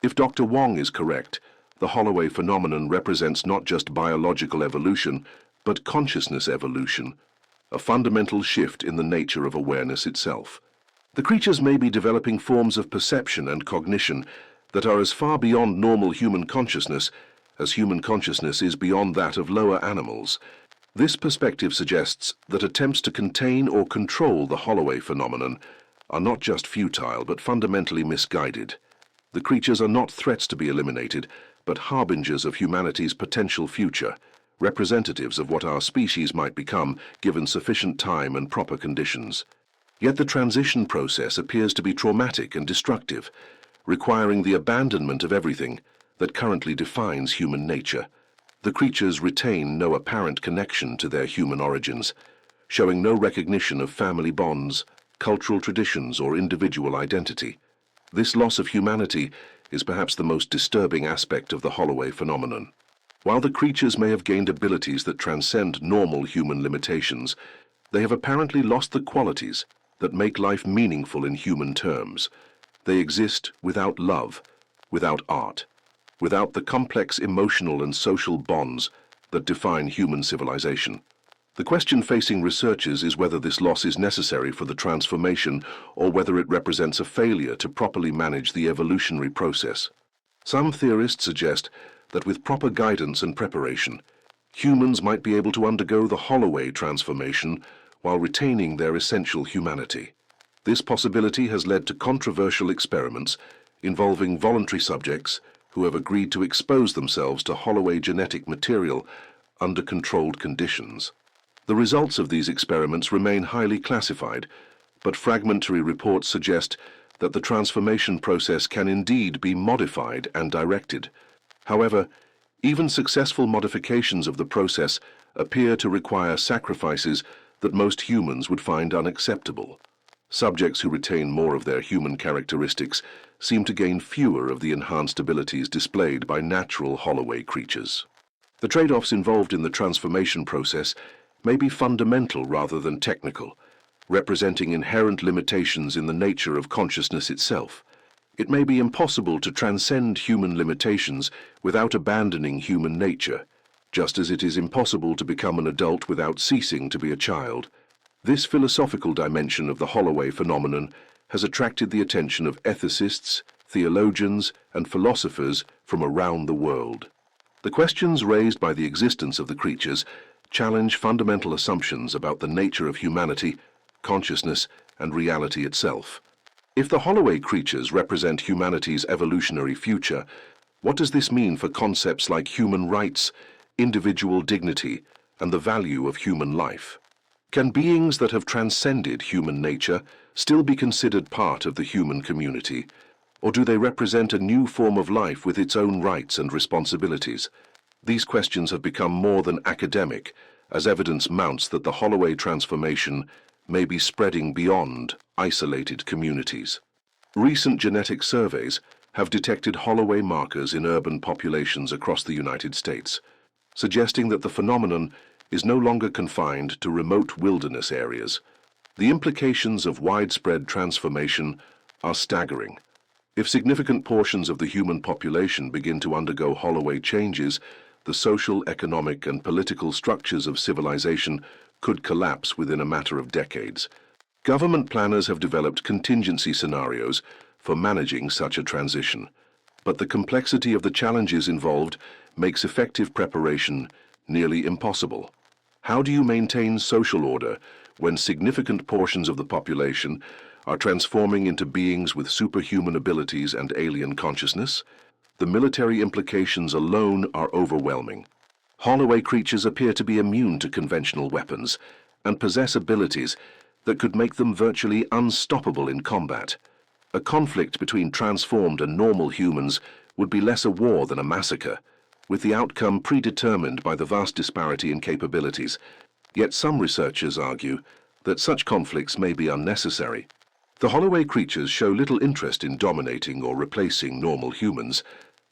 If Dr. Wong is correct, the Holloway phenomenon represents not just biological evolution, but consciousness evolution, a fundamental shift in the nature of awareness itself. The creatures may be developing forms of perception and cognition that are as far beyond normal human consciousness as human consciousness is beyond that of lower animals. This perspective suggests that attempts to contain or control the Holloway phenomenon are not just futile but fundamentally misguided. The creatures are not threats to be eliminated, but harbingers of humanity's potential future, representatives of what our species might become given sufficient time and proper conditions. Yet the transition process appears to be traumatic and destructive, requiring the abandonment of everything that currently defines human nature. The creatures retain no apparent connection to their human origins, showing no recognition of family bonds, cultural traditions, or individual identity. This loss of humanity is perhaps the most disturbing aspect of the Holloway phenomenon. While the creatures may have gained abilities that transcend normal human limitations, they have apparently lost the qualities that make life meaningful in human terms. They exist without love, without art, without the complex emotional and social bonds that define human civilization. The question facing researchers is whether this loss is necessary for the transformation or whether it represents a failure to properly manage the evolutionary process. Some theorists suggest that with proper guidance and preparation, humans might be able to undergo the Holloway transformation while retaining their essential humanity. This possibility has led to controversial experiments involving voluntary subjects who have agreed to expose themselves to Holloway genetic material under controlled conditions. The results of these experiments remain highly classified, but fragmentary reports suggest that the transformation process can indeed be modified and directed. However, even successful modifications of the process appear to require sacrifices that most humans would find unacceptable. Subjects who retain more of their human characteristics seem to gain fewer of the enhanced abilities displayed by natural Holloway creatures. The trade-offs involved in the transformation process may be fundamental rather than technical, representing inherent limitations in the nature of consciousness itself. It may be impossible to transcend human limitations without abandoning human nature, just as it is impossible to become an adult without ceasing to be a child. This philosophical dimension of the Holloway phenomenon has attracted the attention of ethicists, theologians, and philosophers from around the world. The questions raised by the existence of the creatures challenge fundamental assumptions about the nature of humanity, consciousness, and reality itself. If the Holloway creatures represent humanity's evolutionary future, what does this mean for concepts like human rights, individual dignity, and the value of human life? Can beings that have transcended human nature still be considered part of the human community, or do they represent a new form of life with its own rights and responsibilities? These questions have become more than academic, as evidence mounts that the Holloway transformation may be spreading beyond isolated communities. Recent genetic surveys have detected Holloway markers in urban populations across the United States, suggesting that the phenomenon is no longer confined to remote wilderness areas. The implications of widespread transformation are staggering. If significant portions of the human population begin to undergo Holloway changes, the social, economic, and political structures of civilization could collapse within a matter of decades. Government planners have developed contingency scenarios for managing such a transition, but the complexity of the challenges involved makes effective preparation nearly impossible. How do you maintain social order when significant portions of the population are transforming into beings with superhuman abilities and alien consciousness? The military implications alone are overwhelming. Holloway creatures appear to be immune to conventional weapons and possess abilities that could make them virtually unstoppable in combat. A conflict between transformed and normal humans would be less a war than a massacre, with the outcome predetermined by the vast disparity in capabilities. Yet some researchers argue that such conflicts may be unnecessary. The Holloway creatures show little interest in dominating or replacing normal humans,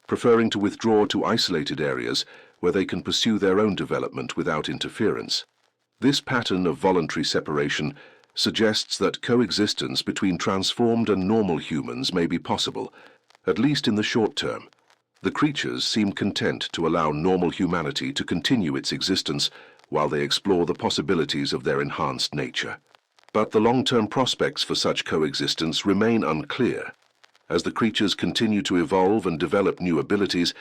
preferring to withdraw to isolated areas where they can pursue their own development without interference. This pattern of voluntary separation suggests that coexistence between transformed and normal humans may be possible, at least in the short term. The creatures seem content to allow normal humanity to continue its existence while they explore the possibilities of their enhanced nature. But the long-term prospects for such coexistence remain unclear. As the creatures continue to evolve and develop new abilities,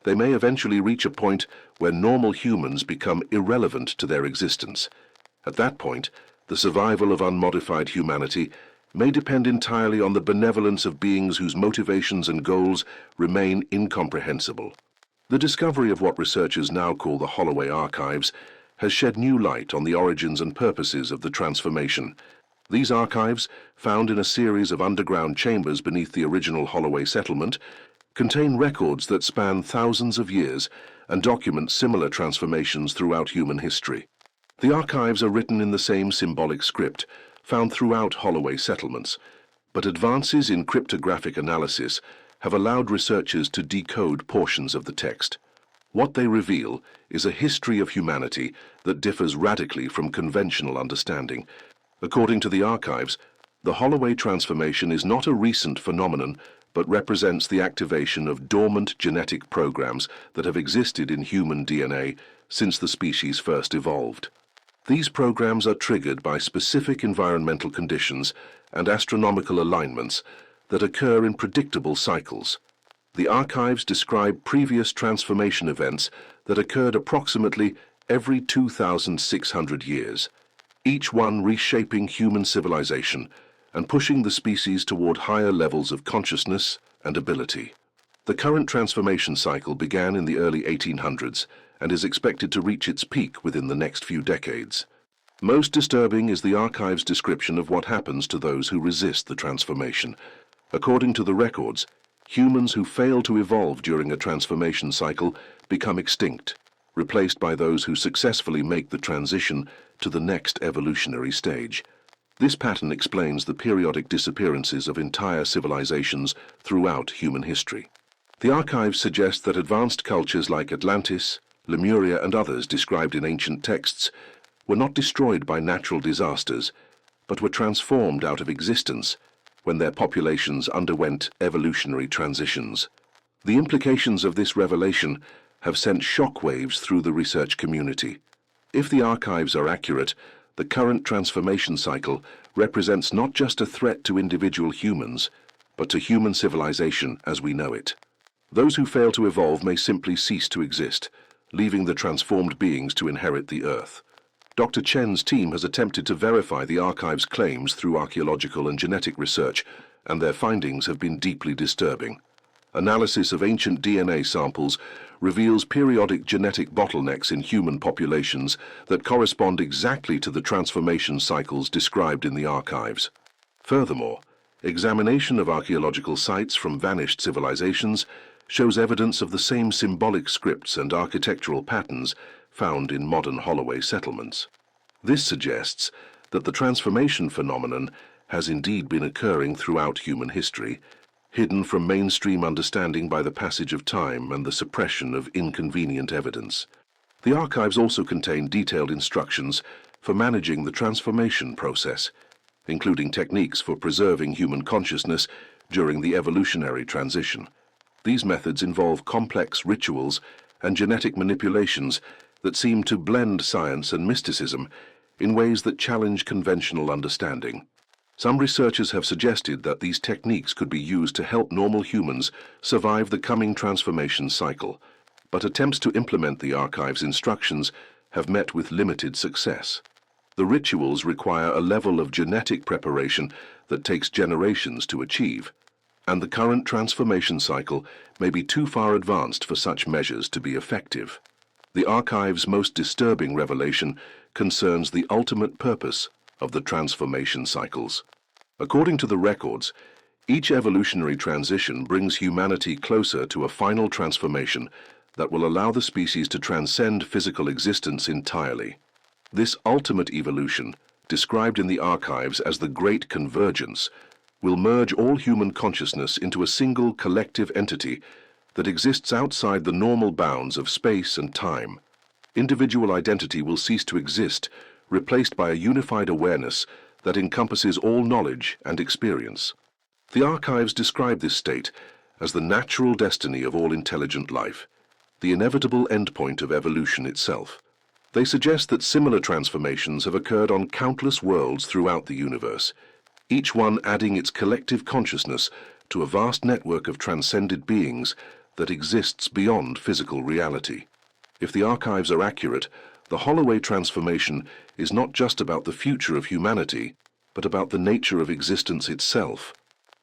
they may eventually reach a point where normal humans become irrelevant to their existence. At that point, the survival of unmodified humanity may depend entirely on the benevolence of beings whose motivations and goals remain incomprehensible. The discovery of what researchers now call the Holloway archives has shed new light on the origins and purposes of the transformation. These archives, found in a series of underground chambers beneath the original Holloway settlement, contain records that span thousands of years and document similar transformations throughout human history. The archives are written in the same symbolic script found throughout Holloway settlements, but advances in cryptographic analysis have allowed researchers to decode portions of the text. What they reveal is a history of humanity that differs radically from conventional understanding. According to the archives, the Holloway transformation is not a recent phenomenon, but represents the activation of dormant genetic programs that have existed in human DNA since the species first evolved. These programs are triggered by specific environmental conditions and astronomical alignments that occur in predictable cycles. The archives describe previous transformation events that occurred approximately every 2,600 years, each one reshaping human civilization and pushing the species toward higher levels of consciousness and ability. The current transformation cycle began in the early 1800s and is expected to reach its peak within the next few decades. Most disturbing is the archive's description of what happens to those who resist the transformation. According to the records, humans who fail to evolve during a transformation cycle become extinct, replaced by those who successfully make the transition to the next evolutionary stage. This pattern explains the periodic disappearances of entire civilizations throughout human history. The archives suggest that advanced cultures like Atlantis, Lemuria, and others described in ancient texts were not destroyed by natural disasters, but were transformed out of existence when their populations underwent evolutionary transitions. The implications of this revelation have sent shockwaves through the research community. If the archives are accurate, the current transformation cycle represents not just a threat to individual humans, but to human civilization as we know it. Those who fail to evolve may simply cease to exist, leaving the transformed beings to inherit the Earth. Dr. Chen's team has attempted to verify the archive's claims through archaeological and genetic research, and their findings have been deeply disturbing. Analysis of ancient DNA samples reveals periodic genetic bottlenecks in human populations that correspond exactly to the transformation cycles described in the archives. Furthermore, examination of archaeological sites from vanished civilizations shows evidence of the same symbolic scripts and architectural patterns found in modern Holloway settlements. This suggests that the transformation phenomenon has indeed been occurring throughout human history, hidden from mainstream understanding by the passage of time and the suppression of inconvenient evidence. The archives also contain detailed instructions for managing the transformation process, including techniques for preserving human consciousness during the evolutionary transition. These methods involve complex rituals and genetic manipulations that seem to blend science and mysticism in ways that challenge conventional understanding. Some researchers have suggested that these techniques could be used to help normal humans survive the coming transformation cycle, but attempts to implement the archive's instructions have met with limited success. The rituals require a level of genetic preparation that takes generations to achieve, and the current transformation cycle may be too far advanced for such measures to be effective. The archive's most disturbing revelation concerns the ultimate purpose of the transformation cycles. According to the records, each evolutionary transition brings humanity closer to a final transformation that will allow the species to transcend physical existence entirely. This ultimate evolution, described in the archives as the Great Convergence, will merge all human consciousness into a single collective entity that exists outside the normal bounds of space and time. Individual identity will cease to exist, replaced by a unified awareness that encompasses all knowledge and experience. The archives describe this state as the natural destiny of all intelligent life, the inevitable endpoint of evolution itself. They suggest that similar transformations have occurred on countless worlds throughout the universe, each one adding its collective consciousness to a vast network of transcended beings that exists beyond physical reality. If the archives are accurate, the Holloway transformation is not just about the future of humanity, but about the nature of existence itself.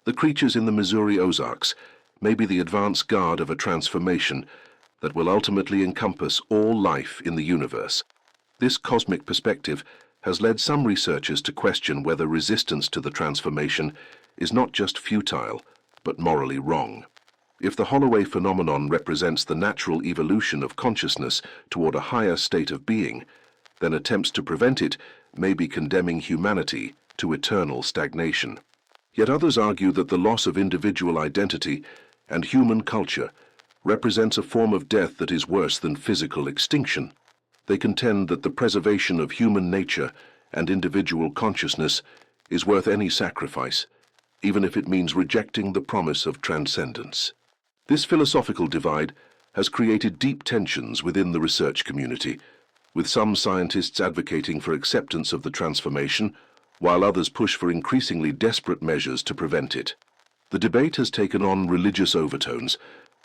The creatures in the Missouri Ozarks may be the advance guard of a transformation that will ultimately encompass all life in the universe. This cosmic perspective has led some researchers to question whether resistance to the transformation is not just futile, but morally wrong. If the Holloway phenomenon represents the natural evolution of consciousness toward a higher state of being, then attempts to prevent it may be condemning humanity to eternal stagnation. Yet others argue that the loss of individual identity and human culture represents a form of death that is worse than physical extinction. They contend that the preservation of human nature and individual consciousness is worth any sacrifice, even if it means rejecting the promise of transcendence. This philosophical divide has created deep tensions within the research community, with some scientists advocating for acceptance of the transformation, while others push for increasingly desperate measures to prevent it. The debate has taken on religious overtones,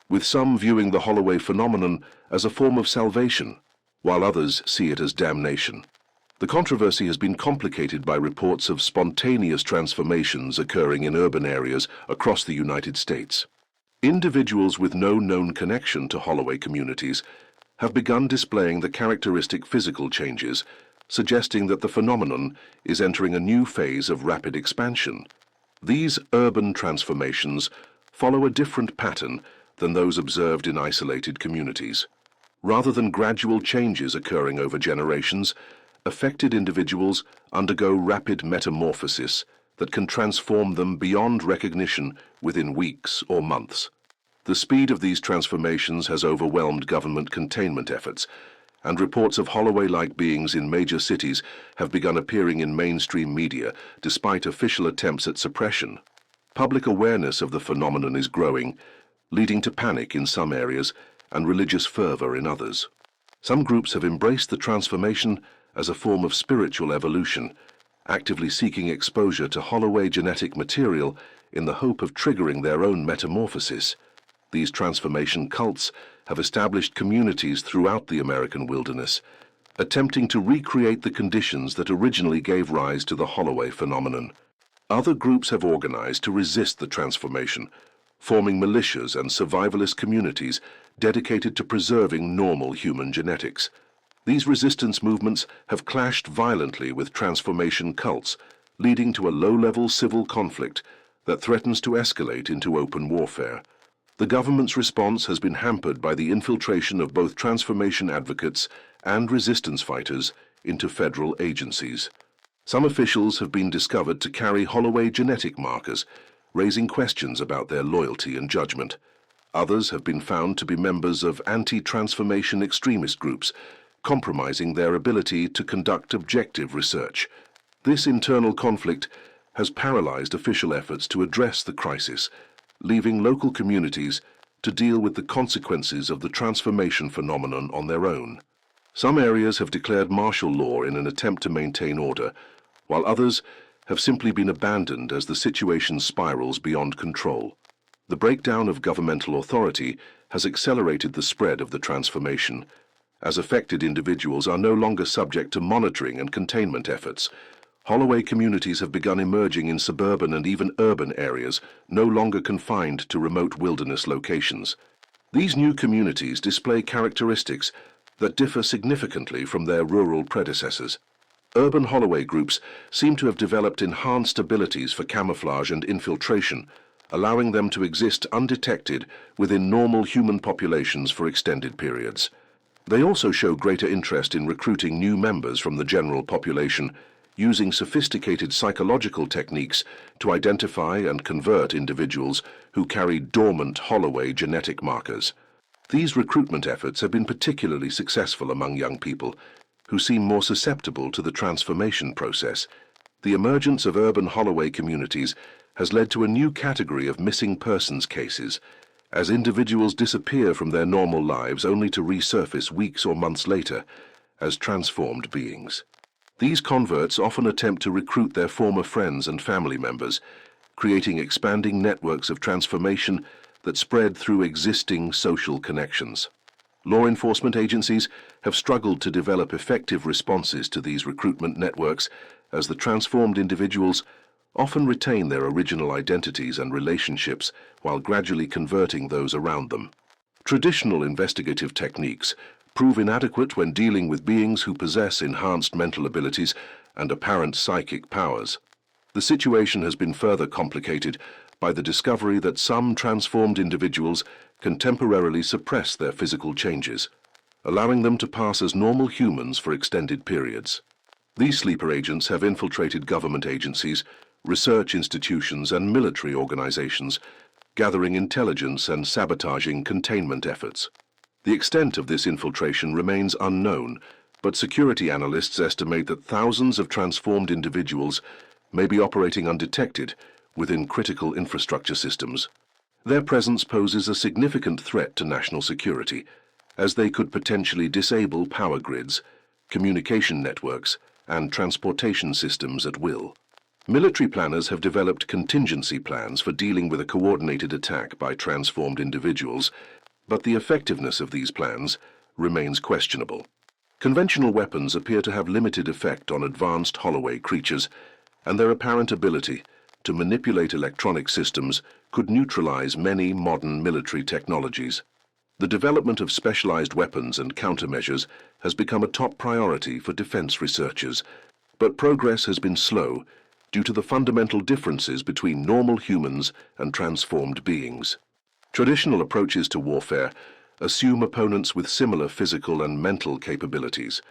with some viewing the Holloway phenomenon as a form of salvation, while others see it as damnation. The controversy has been complicated by reports of spontaneous transformations occurring in urban areas across the United States. Individuals with no known connection to Holloway communities have begun displaying the characteristic physical changes, suggesting that the phenomenon is entering a new phase of rapid expansion. These urban transformations follow a different pattern than those observed in isolated communities. Rather than gradual changes occurring over generations, affected individuals undergo rapid metamorphosis that can transform them beyond recognition within weeks or months. The speed of these transformations has overwhelmed government containment efforts, and reports of Holloway-like beings in major cities have begun appearing in mainstream media despite official attempts at suppression. Public awareness of the phenomenon is growing, leading to panic in some areas and religious fervor in others. Some groups have embraced the transformation as a form of spiritual evolution, actively seeking exposure to Holloway genetic material in the hope of triggering their own metamorphosis. These transformation cults have established communities throughout the American wilderness, attempting to recreate the conditions that originally gave rise to the Holloway phenomenon. Other groups have organized to resist the transformation, forming militias and survivalist communities dedicated to preserving normal human genetics. These resistance movements have clashed violently with transformation cults, leading to a low-level civil conflict that threatens to escalate into open warfare. The government's response has been hampered by the infiltration of both transformation advocates and resistance fighters into federal agencies. Some officials have been discovered to carry Holloway genetic markers, raising questions about their loyalty and judgment. Others have been found to be members of anti-transformation extremist groups, compromising their ability to conduct objective research. This internal conflict has paralyzed official efforts to address the crisis, leaving local communities to deal with the consequences of the transformation phenomenon on their own. Some areas have declared martial law in an attempt to maintain order, while others have simply been abandoned as the situation spirals beyond control. The breakdown of governmental authority has accelerated the spread of the transformation, as affected individuals are no longer subject to monitoring and containment efforts. Holloway communities have begun emerging in suburban and even urban areas, no longer confined to remote wilderness locations. These new communities display characteristics that differ significantly from their rural predecessors. Urban Holloway groups seem to have developed enhanced abilities for camouflage and infiltration, allowing them to exist undetected within normal human populations for extended periods. They also show greater interest in recruiting new members from the general population, using sophisticated psychological techniques to identify and convert individuals who carry dormant Holloway genetic markers. These recruitment efforts have been particularly successful among young people, who seem more susceptible to the transformation process. The emergence of urban Holloway communities has led to a new category of missing persons cases, as individuals disappear from their normal lives only to resurface weeks or months later as transformed beings. These converts often attempt to recruit their former friends and family members, creating expanding networks of transformation that spread through existing social connections. Law enforcement agencies have struggled to develop effective responses to these recruitment networks, as the transformed individuals often retain their original identities and relationships while gradually converting those around them. Traditional investigative techniques prove inadequate when dealing with beings who possess enhanced mental abilities and apparent psychic powers. The situation has been further complicated by the discovery that some transformed individuals can temporarily suppress their physical changes, allowing them to pass as normal humans for extended periods. These sleeper agents have infiltrated government agencies, research institutions, and military organizations, gathering intelligence and sabotaging containment efforts. The extent of this infiltration remains unknown, but security analysts estimate that thousands of transformed individuals may be operating undetected within critical infrastructure systems. Their presence poses a significant threat to national security, as they could potentially disable power grids, communication networks, and transportation systems at will. Military planners have developed contingency plans for dealing with a coordinated attack by transformed individuals, but the effectiveness of these plans remains questionable. Conventional weapons appear to have limited effect on advanced Holloway creatures, and their apparent ability to manipulate electronic systems could neutralize many modern military technologies. The development of specialized weapons and countermeasures has become a top priority for defense researchers, but progress has been slow due to the fundamental differences between normal humans and transformed beings. Traditional approaches to warfare assume opponents with similar physical and mental capabilities,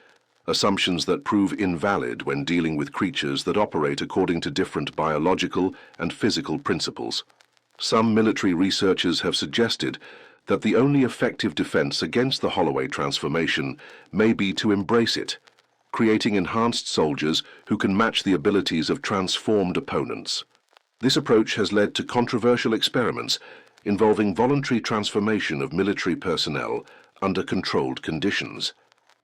assumptions that prove invalid when dealing with creatures that operate according to different biological and physical principles. Some military researchers have suggested that the only effective defense against the Holloway transformation may be to embrace it, creating enhanced soldiers who can match the abilities of transformed opponents. This approach has led to controversial experiments involving voluntary transformation of military personnel under controlled conditions.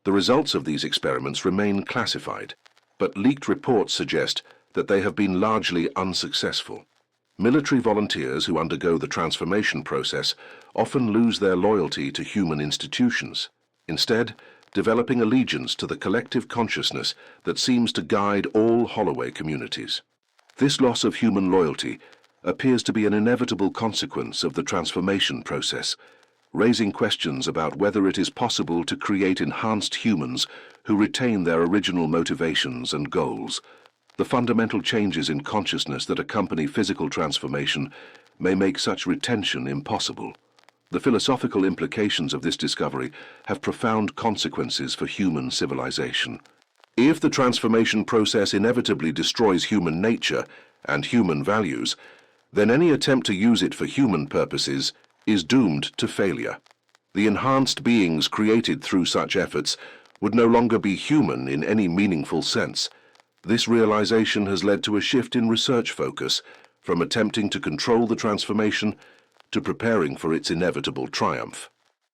The results of these experiments remain classified, but leaked reports suggest that they have been largely unsuccessful. Military volunteers who undergo the transformation process often lose their loyalty to human institutions, instead developing allegiance to the collective consciousness that seems to guide all Holloway communities. This loss of human loyalty appears to be an inevitable consequence of the transformation process, raising questions about whether it is possible to create enhanced humans who retain their original motivations and goals. The fundamental changes in consciousness that accompany physical transformation may make such retention impossible. The philosophical implications of this discovery have profound consequences for human civilization. If the transformation process inevitably destroys human nature and human values, then any attempt to use it for human purposes is doomed to failure. The enhanced beings created through such efforts would no longer be human in any meaningful sense. This realization has led to a shift in research focus from attempting to control the transformation to preparing for its inevitable triumph.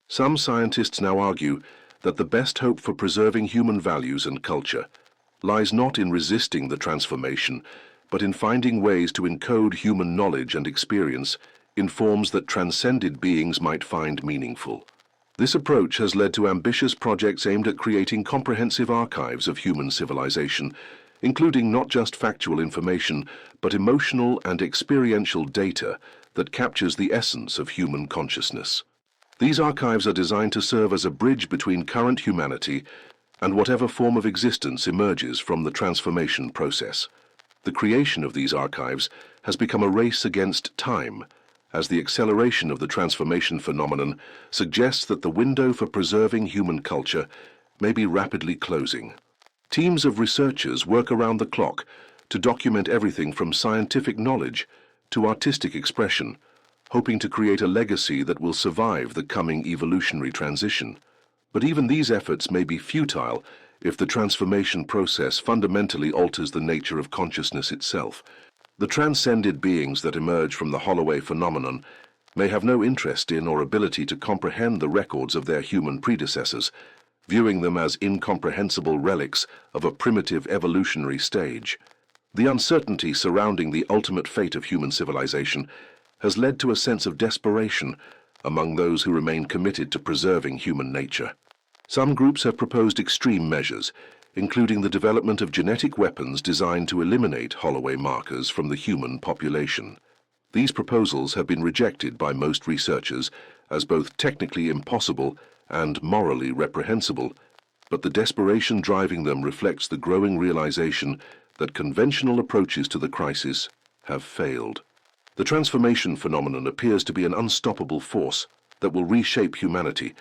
Some scientists now argue that the best hope for preserving human values and culture lies not in resisting the transformation, but in finding ways to encode human knowledge and experience in forms that transcended beings might find meaningful. This approach has led to ambitious projects aimed at creating comprehensive archives of human civilization, including not just factual information, but emotional and experiential data that captures the essence of human consciousness. These archives are designed to serve as a bridge between current humanity and whatever form of existence emerges from the transformation process. The creation of these archives has become a race against time, as the acceleration of the transformation phenomenon suggests that the window for preserving human culture may be rapidly closing. Teams of researchers work around the clock to document everything from scientific knowledge to artistic expression, hoping to create a legacy that will survive the coming evolutionary transition. But even these efforts may be futile if the transformation process fundamentally alters the nature of consciousness itself. The transcended beings that emerge from the Holloway phenomenon may have no interest in or ability to comprehend the records of their human predecessors, viewing them as incomprehensible relics of a primitive evolutionary stage. The uncertainty surrounding the ultimate fate of human civilization has led to a sense of desperation among those who remain committed to preserving human nature. Some groups have proposed extreme measures, including the development of genetic weapons designed to eliminate Holloway markers from the human population. These proposals have been rejected by most researchers as both technically impossible and morally reprehensible, but the desperation driving them reflects the growing realization that conventional approaches to the crisis have failed. The transformation phenomenon appears to be an unstoppable force that will reshape humanity,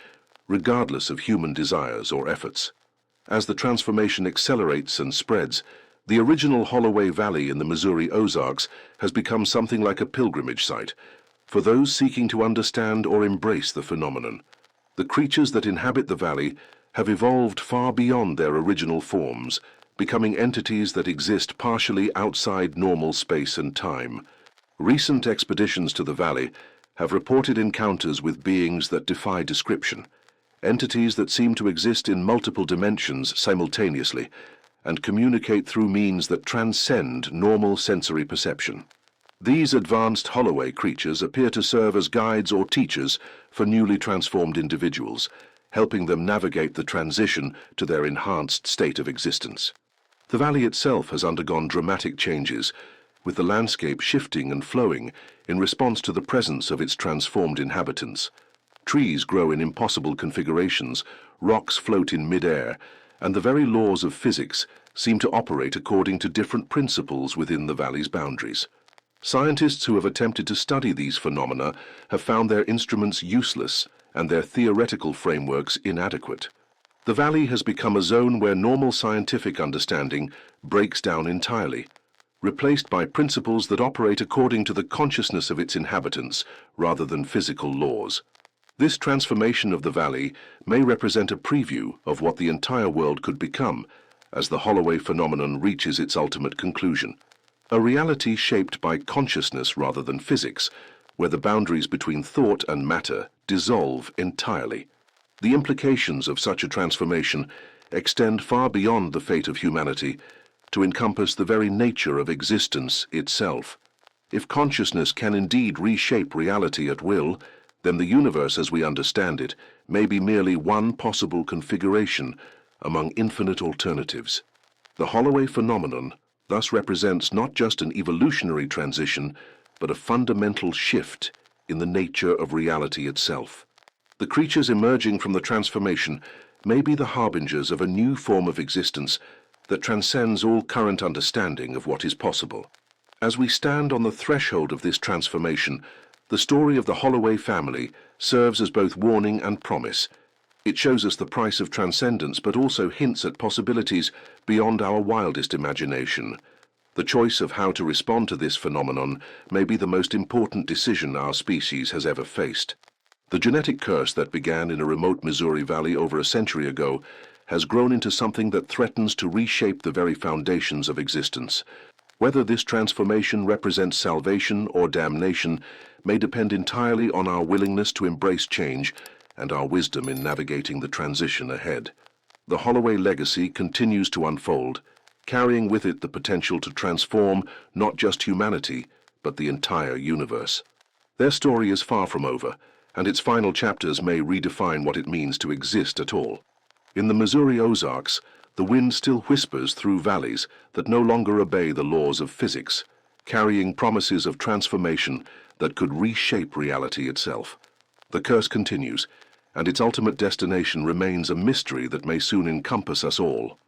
regardless of human desires or efforts. As the transformation accelerates and spreads, the original Holloway Valley in the Missouri Ozarks has become something like a pilgrimage site for those seeking to understand or embrace the phenomenon. The creatures that inhabit the valley have evolved far beyond their original forms, becoming entities that exist partially outside normal space and time. Recent expeditions to the valley have reported encounters with beings that defy description, entities that seem to exist in multiple dimensions simultaneously and communicate through means that transcend normal sensory perception. These advanced Holloway creatures appear to serve as guides or teachers for newly transformed individuals, helping them navigate the transition to their enhanced state of existence. The valley itself has undergone dramatic changes, with the landscape shifting and flowing in response to the presence of its transformed inhabitants. Trees grow in impossible configurations, rocks float in mid-air, and the very laws of physics seem to operate according to different principles within the valley's boundaries. Scientists who have attempted to study these phenomena have found their instruments useless and their theoretical frameworks inadequate. The valley has become a zone where normal scientific understanding breaks down entirely, replaced by principles that operate according to the consciousness of its inhabitants rather than physical laws. This transformation of the valley may represent a preview of what the entire world could become as the Holloway phenomenon reaches its ultimate conclusion. A reality shaped by consciousness rather than physics, where the boundaries between thought and matter dissolve entirely. The implications of such a transformation extend far beyond the fate of humanity to encompass the very nature of existence itself. If consciousness can indeed reshape reality at will, then the universe as we understand it may be merely one possible configuration among infinite alternatives. The Holloway phenomenon thus represents not just an evolutionary transition, but a fundamental shift in the nature of reality itself. The creatures emerging from the transformation may be the harbingers of a new form of existence that transcends all current understanding of what is possible. As we stand on the threshold of this transformation, the story of the Holloway family serves as both warning and promise. It shows us the price of transcendence, but also hints at possibilities beyond our wildest imagination. The choice of how to respond to this phenomenon may be the most important decision our species has ever faced. The genetic curse that began in a remote Missouri valley over a century ago has grown into something that threatens to reshape the very foundations of existence. Whether this transformation represents salvation or damnation may depend entirely on our willingness to embrace change and our wisdom in navigating the transition ahead. The Holloway legacy continues to unfold, carrying with it the potential to transform not just humanity, but the entire universe. Their story is far from over, and its final chapters may redefine what it means to exist at all. In the Missouri Ozarks, the wind still whispers through valleys that no longer obey the laws of physics, carrying promises of transformation that could reshape reality itself. The curse continues, and its ultimate destination remains a mystery that may soon encompass us all.